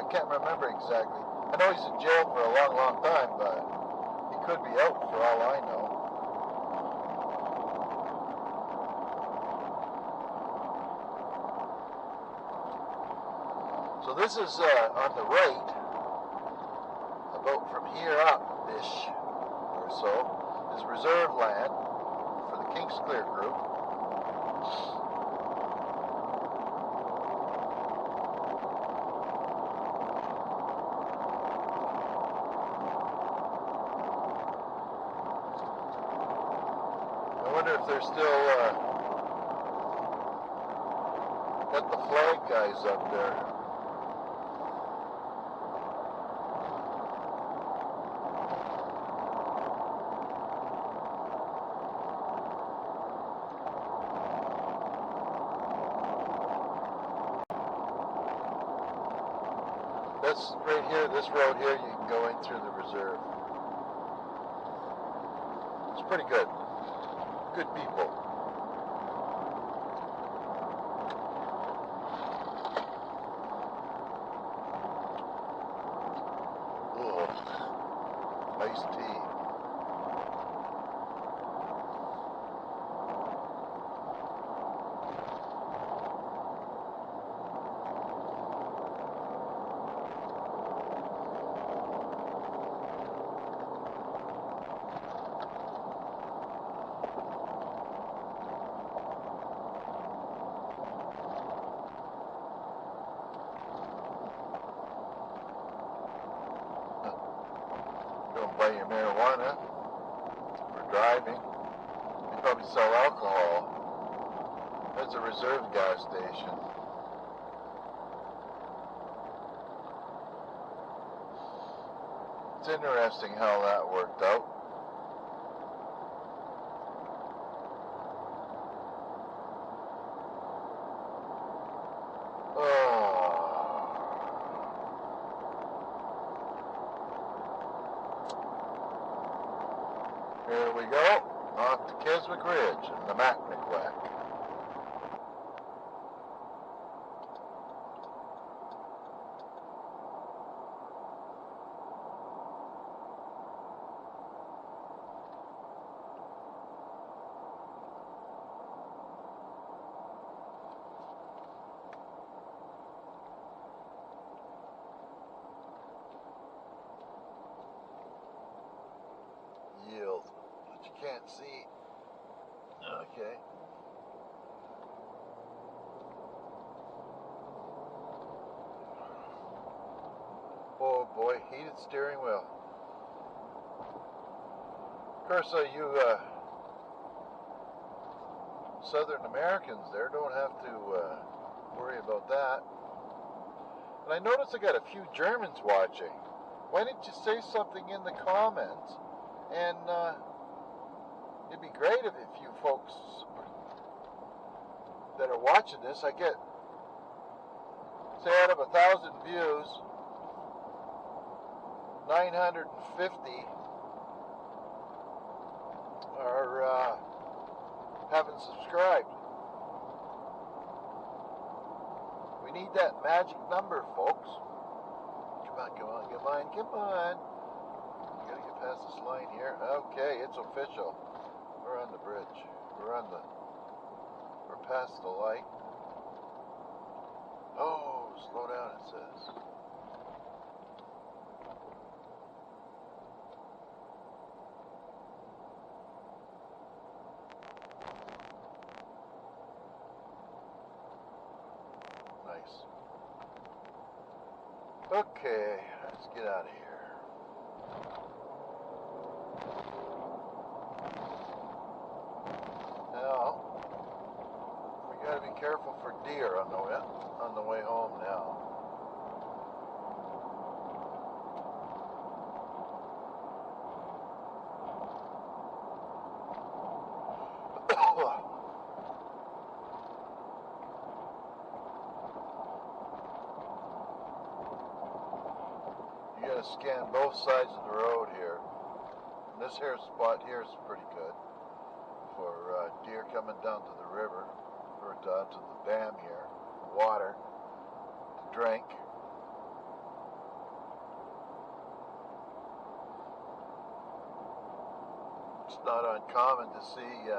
I can't remember exactly. I know he's in jail for a long, long time, but he could be out for all I know. So this is on the right, about from here up-ish or so, is reserve land for the Kingsclear group. I wonder if they're still got the flag guys up there. That's right here, this road here, you can go in through the reserve. It's pretty good. Good people. your marijuana for driving. They probably sell alcohol. There's a reserve gas station. It's interesting how that worked out. Here we go, off to Keswick Ridge and the Macnicwack. Yield, but you can't see. Okay. Oh boy, heated steering wheel. Of course, you Southern Americans there don't have to worry about that. And I noticed I got a few Germans watching. Why didn't you say something in the comments? And it'd be great if you folks that are watching this, I get, say out of 1,000 views, 950 are haven't subscribed. We need that magic number, folks. Come on, come on, come on, come on. We gotta get past this line here. Okay, it's official. We're on the bridge. We're past the light. Oh, slow down, it says. Nice. Okay, let's get out of here. Now, we gotta be careful for deer on the way home now. You gotta scan both sides of the road here. And this here spot here is pretty good for deer coming down to the river, or down to the dam here, water to drink. It's not uncommon to see,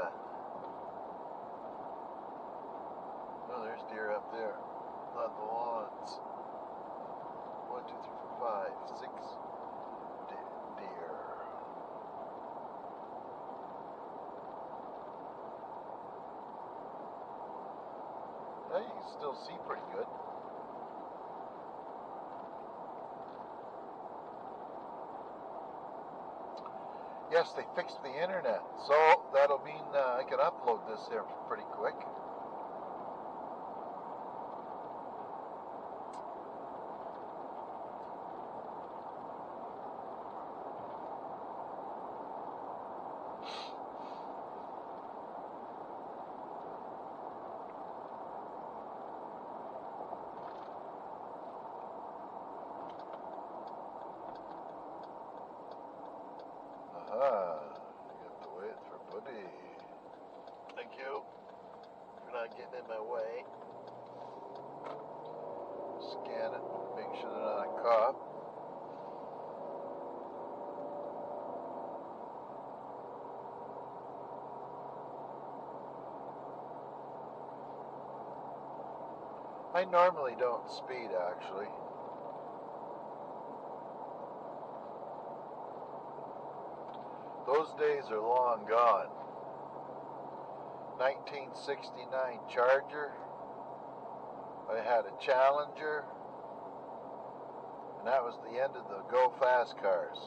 oh, there's deer up there on the lawns. 1, 2, 3, 4, 5, 6 deer. Now you can still see pretty good. Yes, they fixed the internet, so that'll mean I can upload this here pretty quick. You have to wait for Buddy. Thank you. You're not getting in my way. Scan it. Make sure they're not a cop. I normally don't speed, actually. Those days are long gone. 1969 Charger. I had a Challenger. And that was the end of the go fast cars.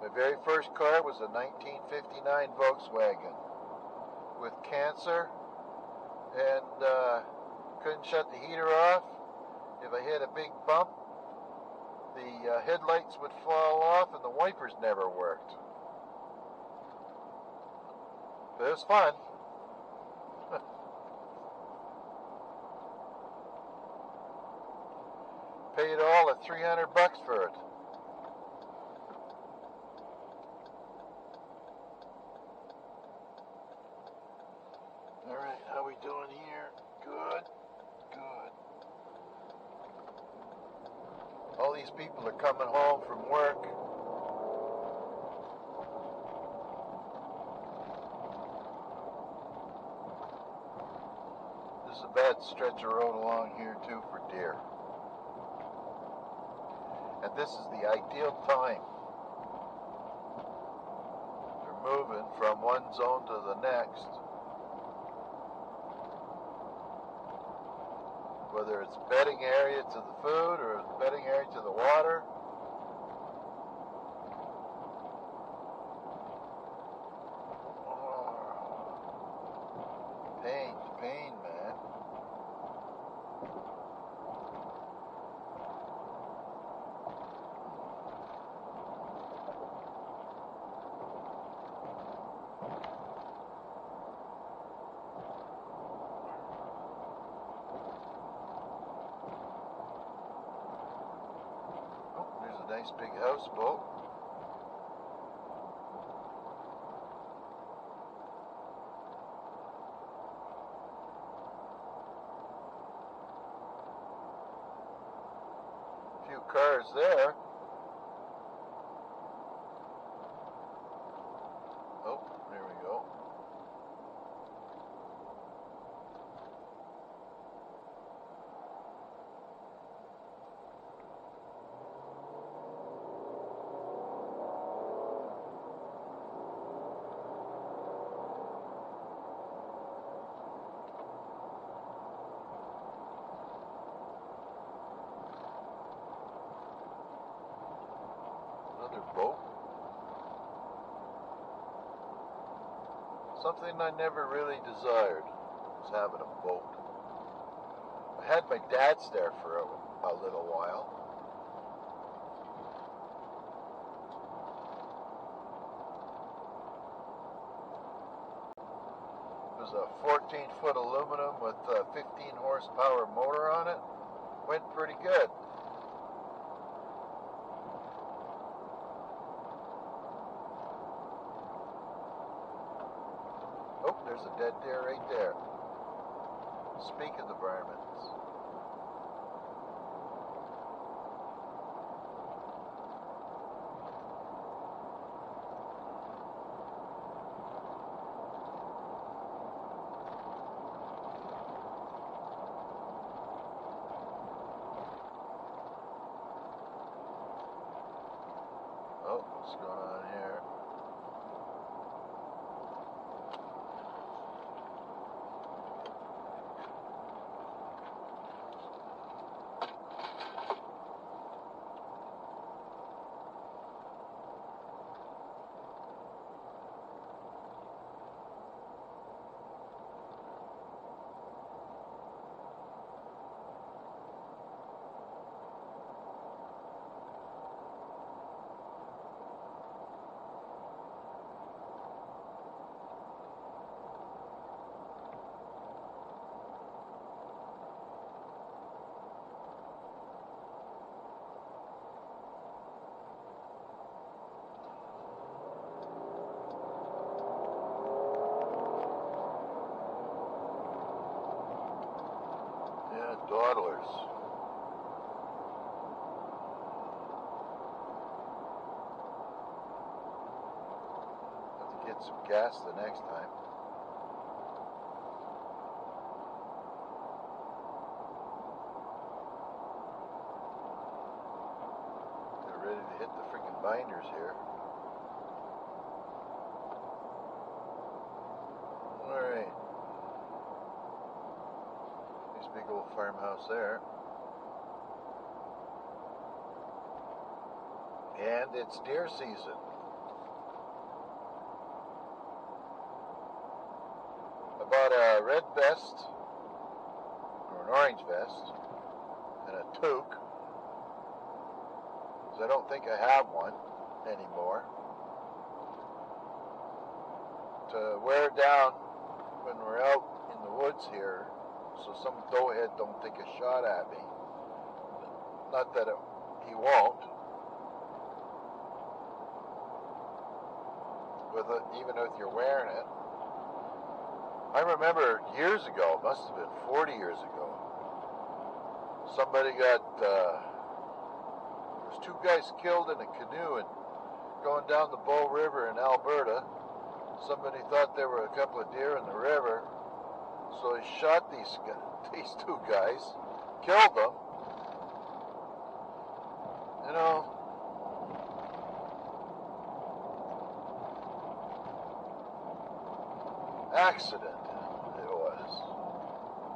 My very first car was a 1959 Volkswagen with cancer, and couldn't shut the heater off. If I hit a big bump, the headlights would fall off and the wipers never worked. But it was fun. Paid all of $300 for it. Alright, how we doing here? Good. Good. All these people are coming home from work. This is a bad stretch of road along here too for deer. And this is the ideal time. They're moving from one zone to the next. Whether it's bedding area to the food or bedding area to the water. Oh, pain, man. Nice big houseboat. A few cars there. Oh, there we go. Another boat. Something I never really desired was having a boat. I had my dad's there for a little while. It was a 14-foot aluminum with a 15 horsepower motor on it. Went pretty good. Oh, there's a dead deer right there. Speak of the varmints. Oh, what's going on here? Yeah, dawdlers. Have to get some gas the next time. They're ready to hit the freaking binders here. Alright. Nice big old farmhouse there. And it's deer season. a red vest, or an orange vest, and a toque, because I don't think I have one anymore, to wear down when we're out in the woods here, so some doughhead don't take a shot at me. Not that he won't, even if you're wearing it. I remember years ago, must have been 40 years ago, somebody got, there was 2 guys killed in a canoe and going down the Bow River in Alberta. Somebody thought there were a couple of deer in the river, so he shot these 2 guys, killed them. You know, accident it was.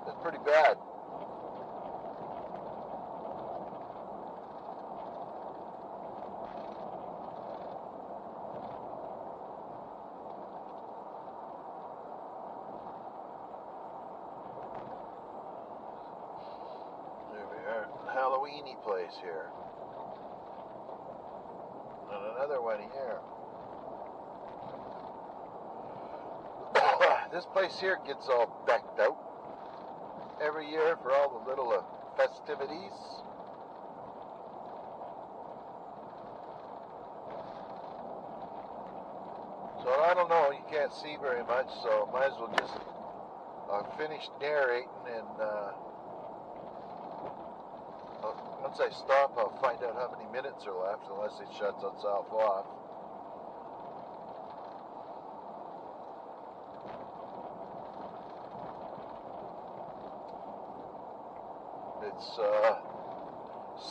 It's pretty bad. There we are, Halloweeny place here. And another one here. This place here gets all decked out every year for all the little festivities. So I don't know, you can't see very much, so might as well just finish narrating, and once I stop I'll find out how many minutes are left, unless it shuts itself off. It's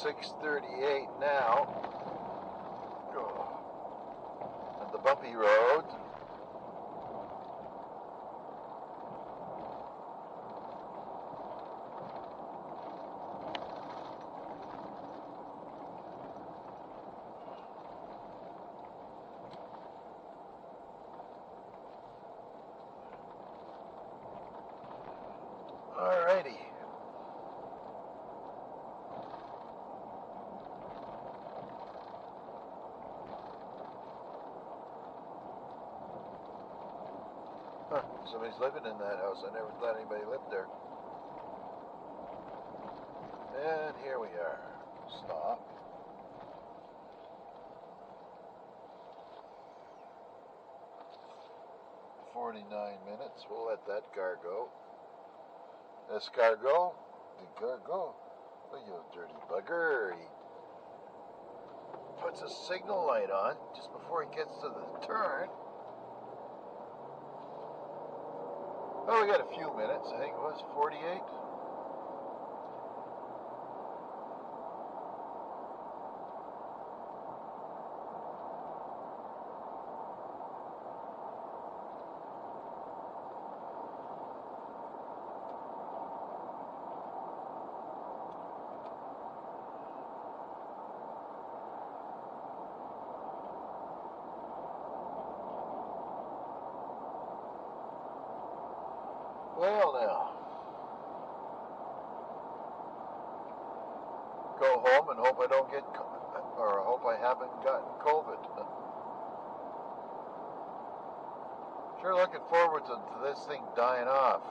6:38 now, on the bumpy road. Alrighty. Huh, somebody's living in that house. I never thought anybody lived there. And here we are. Stop. $49. We'll let that car go. Escargot. Escargot. Oh, you dirty bugger. He puts a signal light on just before he gets to the turn. Oh, we got a few minutes. I think it was 48. Well, now, go home and hope I don't get, or hope I haven't gotten COVID. Sure looking forward to this thing dying off.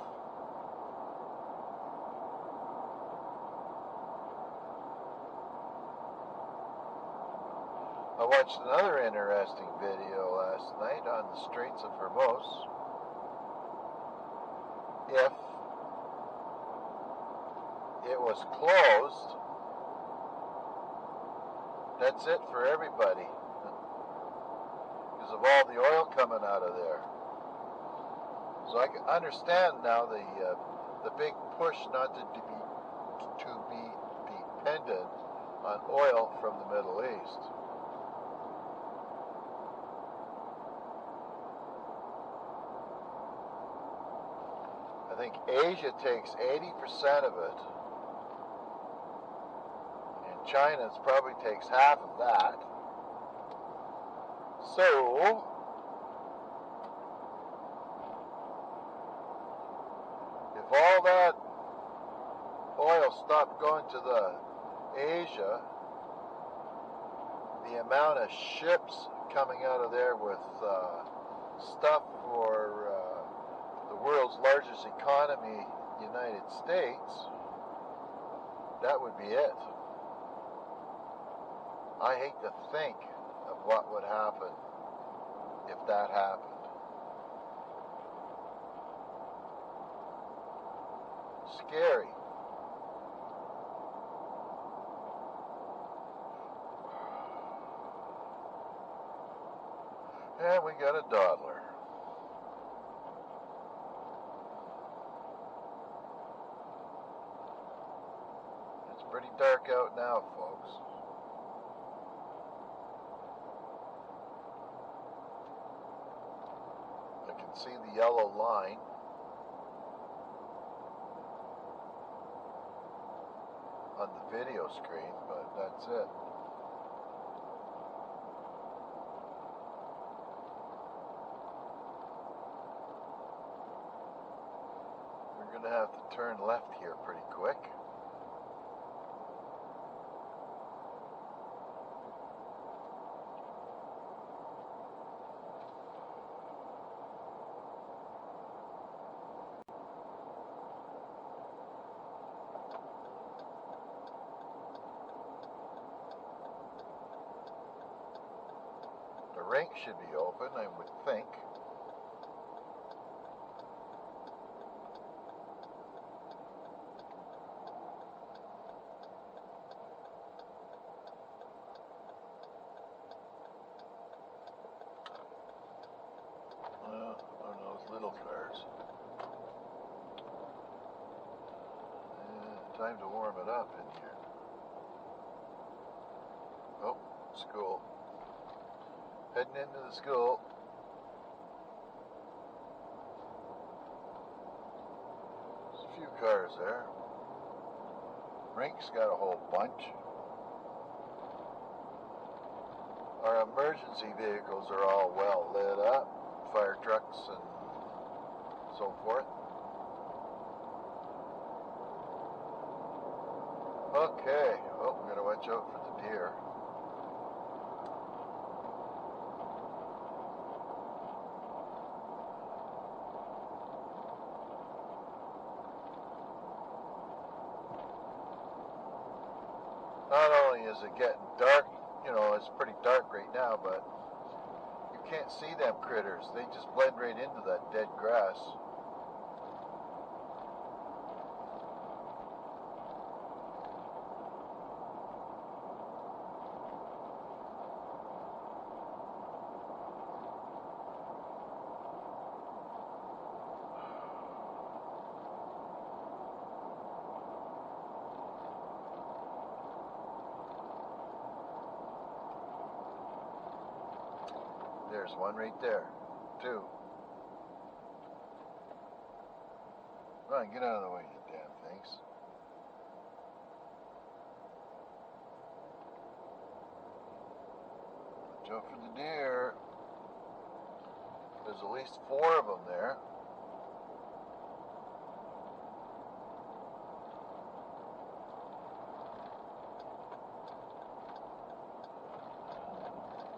I watched another interesting video last night on the streets of Hermos. If it was closed, that's it for everybody, because of all the oil coming out of there. So I can understand now the big push not to be dependent on oil from the Middle East. I think Asia takes 80% of it, and China probably takes half of that. So all that oil stopped going to the Asia, the amount of ships coming out of there with stuff for the world's largest economy, United States, that would be it. I hate to think of what would happen if that happened. Scary. And we got a dawdler. It's pretty dark out now, folks. I can see the yellow line. On the video screen, but that's it. We're going to have to turn left here pretty quick. The rink should be open, I would think. Oh no, those little cars. Time to warm it up in here. Oh, school. Heading into the school. There's a few cars there. Rink's got a whole bunch. Our emergency vehicles are all well lit up. Fire trucks and so forth. Okay. Oh, we gotta watch out for the deer. Not only is it getting dark, you know, it's pretty dark right now, but you can't see them critters. They just blend right into that dead grass. There's one right there. Two. Come on, get out of the way, you damn things. Watch out for the deer. There's at least 4 of them there.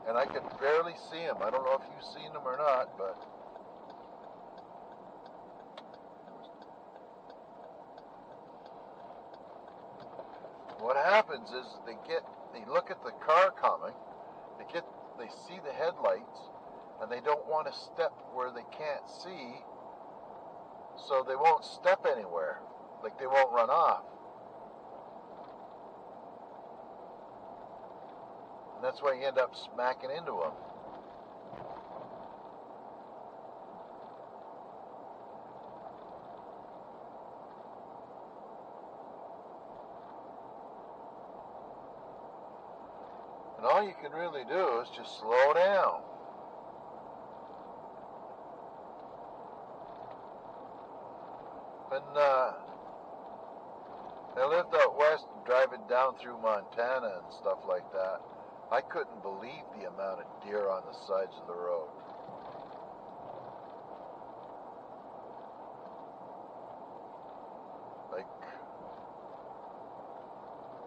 And I can barely see them. I don't know if you've seen them or not, but what happens is they look at the car coming, they see the headlights, and they don't want to step where they can't see, so they won't step anywhere. Like they won't run off. And that's why you end up smacking into them. And all you can really do is just slow down. When I lived out west, driving down through Montana and stuff like that, I couldn't believe the amount of deer on the sides of the road.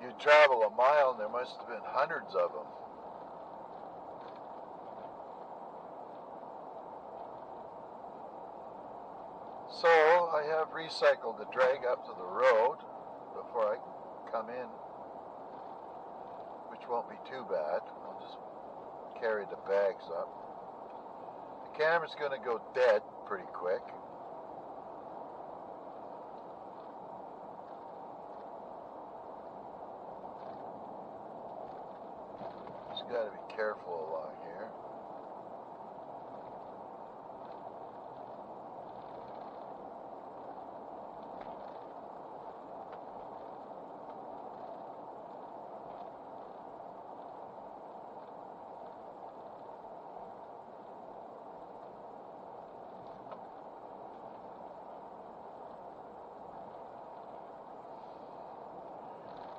You travel a mile and there must have been hundreds of them. So I have recycled the drag up to the road before I come in, which won't be too bad. I'll just carry the bags up. The camera's going to go dead pretty quick. Just got to be careful along here.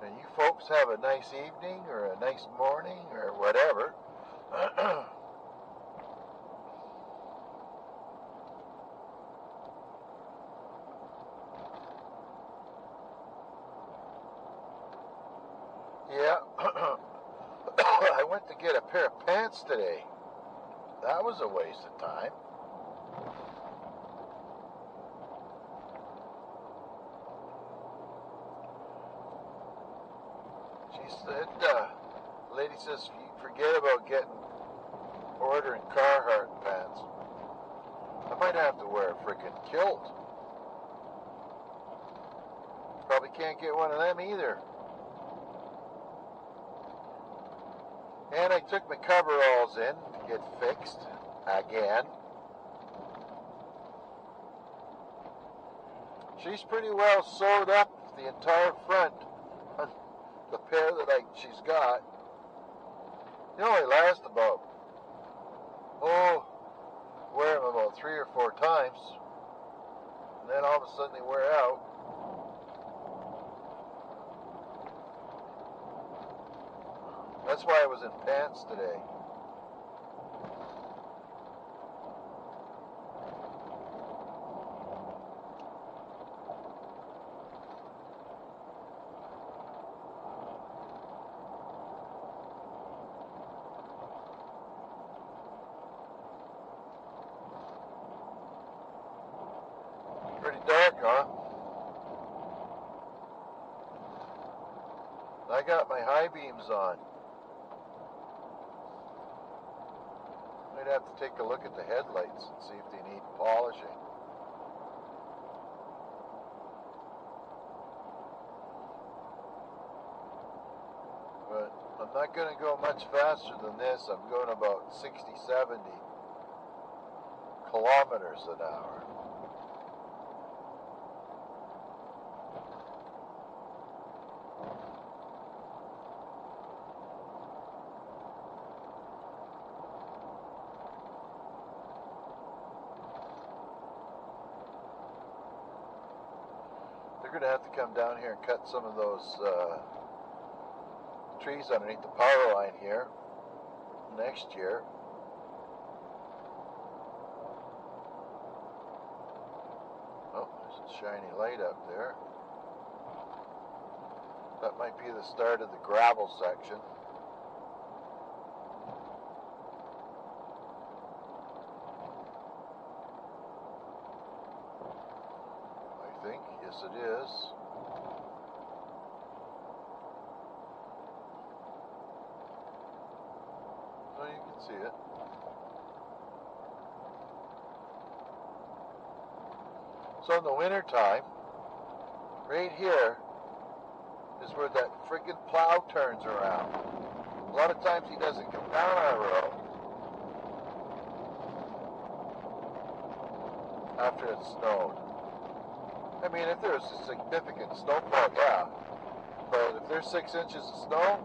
And you folks have a nice evening or a nice morning or whatever. Yeah, I went to get a pair of pants today. That was a waste of time. She said, the lady says, forget about ordering Carhartt pants. I might have to wear a freaking kilt. Probably can't get one of them either. And I took my coveralls in to get fixed again. She's pretty well sewed up the entire front. The pair that she's got. They only last about, wear them about 3 or 4 times. And then all of a sudden they wear out. That's why I was in pants today. Pretty dark, huh? I got my high beams on. I'd have to take a look at the headlights and see if they need polishing. But I'm not going to go much faster than this. I'm going about 60, 70 kilometers an hour. They're going to have to come down here and cut some of those trees underneath the power line here next year. Oh, there's a shiny light up there. That might be the start of the gravel section. Yes, it is. Oh, you can see it. So in the winter time, right here is where that friggin' plow turns around. A lot of times he doesn't come down our road after it's snowed. I mean, if there's a significant snowfall, yeah. But if there's 6 inches of snow,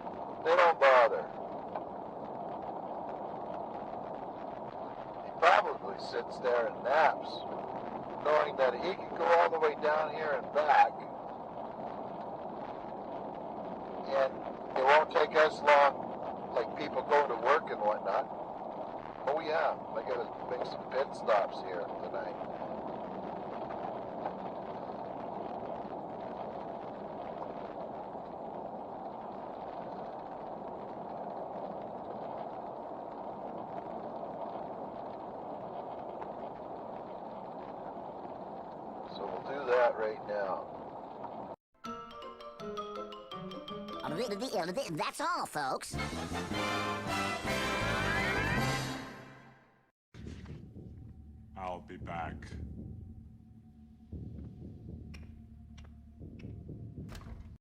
they don't bother. He probably sits there and naps, knowing that he can go all the way down here and back, and it won't take us long, like people going to work and whatnot. Oh yeah, I gotta make some pit stops here tonight. do that right now. That's all, folks. I'll be back.